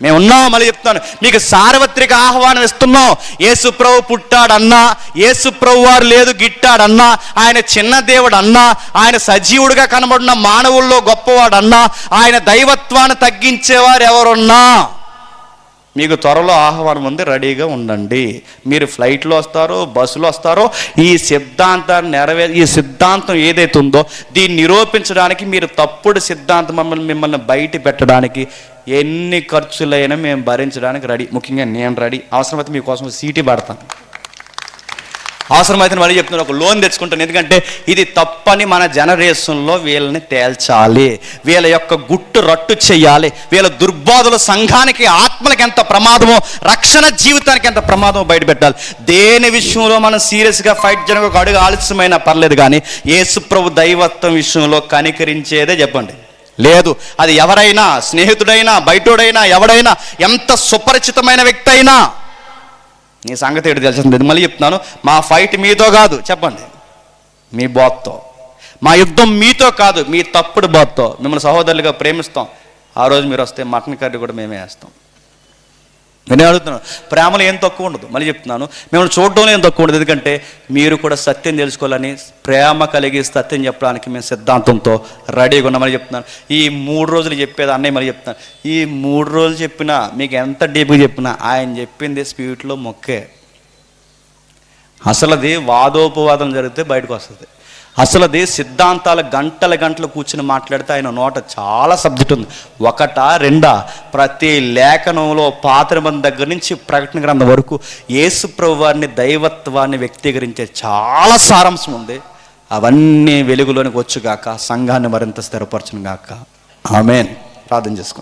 మేము ఉన్నాం, మళ్ళీ చెప్తున్నాను, మీకు సార్వత్రిక ఆహ్వానం ఇస్తున్నాం. యేసు ప్రభు పుట్టాడన్నా, యేసు ప్రభు వారు లేదు గిట్టాడన్నా, ఆయన చిన్న దేవుడు అన్నా, ఆయన సజీవుడిగా కనబడిన మానవుల్లో గొప్పవాడన్నా, ఆయన దైవత్వాన్ని తగ్గించేవారు ఎవరున్నా మీకు త్వరలో ఆహ్వానం ఉంది, రెడీగా ఉండండి. మీరు ఫ్లైట్లో వస్తారో బస్సులో వస్తారో, ఈ సిద్ధాంతాన్ని ఈ సిద్ధాంతం ఏదైతే ఉందో దీన్ని నిరూపించడానికి, మీరు తప్పుడు సిద్ధాంతం మిమ్మల్ని బయట పెట్టడానికి ఎన్ని ఖర్చులైనా మేము భరించడానికి రెడీ. ముఖ్యంగా నేను రెడీ. అవసరమైతే మీకోసం సీటీ పడతాను, అవసరమైతే మళ్ళీ చెప్తున్నాను, ఒక లోన్ తెచ్చుకుంటాను. ఎందుకంటే ఇది తప్పని మన జనరేషన్లో వీళ్ళని తేల్చాలి, వీళ్ళ యొక్క గుట్టు రట్టు చెయ్యాలి. వీళ్ళ దుర్బోధలు సంఘానికి, ఆత్మలకి ఎంత ప్రమాదమో, రక్షణ జీవితానికి ఎంత ప్రమాదమో బయట పెట్టాలి. దేని విషయంలో మనం సీరియస్గా ఫైట్ చేయడానికి ఒక అడుగు ఆలస్యమైనా పర్లేదు, కానీ యేసు ప్రభు దైవత్వం విషయంలో కనికరించేదే చెప్పండి లేదు. అది ఎవరైనా, స్నేహితుడైనా, బయటోడైనా, ఎవడైనా, ఎంత సుపరిచితమైన వ్యక్తి అయినా. నీ సంగతి ఏంటి తెలిసింది, మళ్ళీ చెప్తున్నాను, మా ఫైట్ మీతో కాదు చెప్పండి, మీ బాత్తో. మా యుద్ధం మీతో కాదు, మీ తప్పుడు బాత్తో. మిమ్మల్ని సహోదరులుగా ప్రేమిస్తాం. ఆ రోజు మీరు వస్తే మటన్ కర్రీ కూడా మేమే వేస్తాం. నేనే అడుగుతున్నాను, ప్రేమలో ఏం తక్కువ ఉండదు. మళ్ళీ చెప్తున్నాను, మిమ్మల్ని చూడడంలో ఏం తక్కువ ఉండదు. ఎందుకంటే మీరు కూడా సత్యం తెలుసుకోవాలని, ప్రేమ కలిగి సత్యం చెప్పడానికి మేము సిద్ధాంతంతో రెడీగా ఉన్నామని చెప్తున్నాను. ఈ 3 రోజులు చెప్పేది అన్నయ్య మళ్ళీ చెప్తున్నాను, ఈ 3 రోజులు చెప్పినా, మీకు ఎంత డీప్గా చెప్పినా ఆయన చెప్పింది స్పీడ్లో మొక్కే. అసలుది వాదోపవాదం జరిగితే బయటకు వస్తుంది. అసలుది సిద్ధాంతాలు గంటలు కూర్చుని మాట్లాడితే ఆయన నోట చాలా సబ్జెక్ట్ ఉంది. 1-2 ప్రతి లేఖనంలో పాత నిబంధన దగ్గర నుంచి ప్రకటన గ్రంథం వరకు యేసు ప్రభు వారిని, దైవత్వాన్ని వ్యక్తీకరించే చాలా సారాంశం ఉంది. అవన్నీ వెలుగులోనికి వచ్చుగాక, సంఘాన్ని మరింత స్థిరపరచును గాక. ఆమేన్. ప్రార్థన చేసుకుందాం.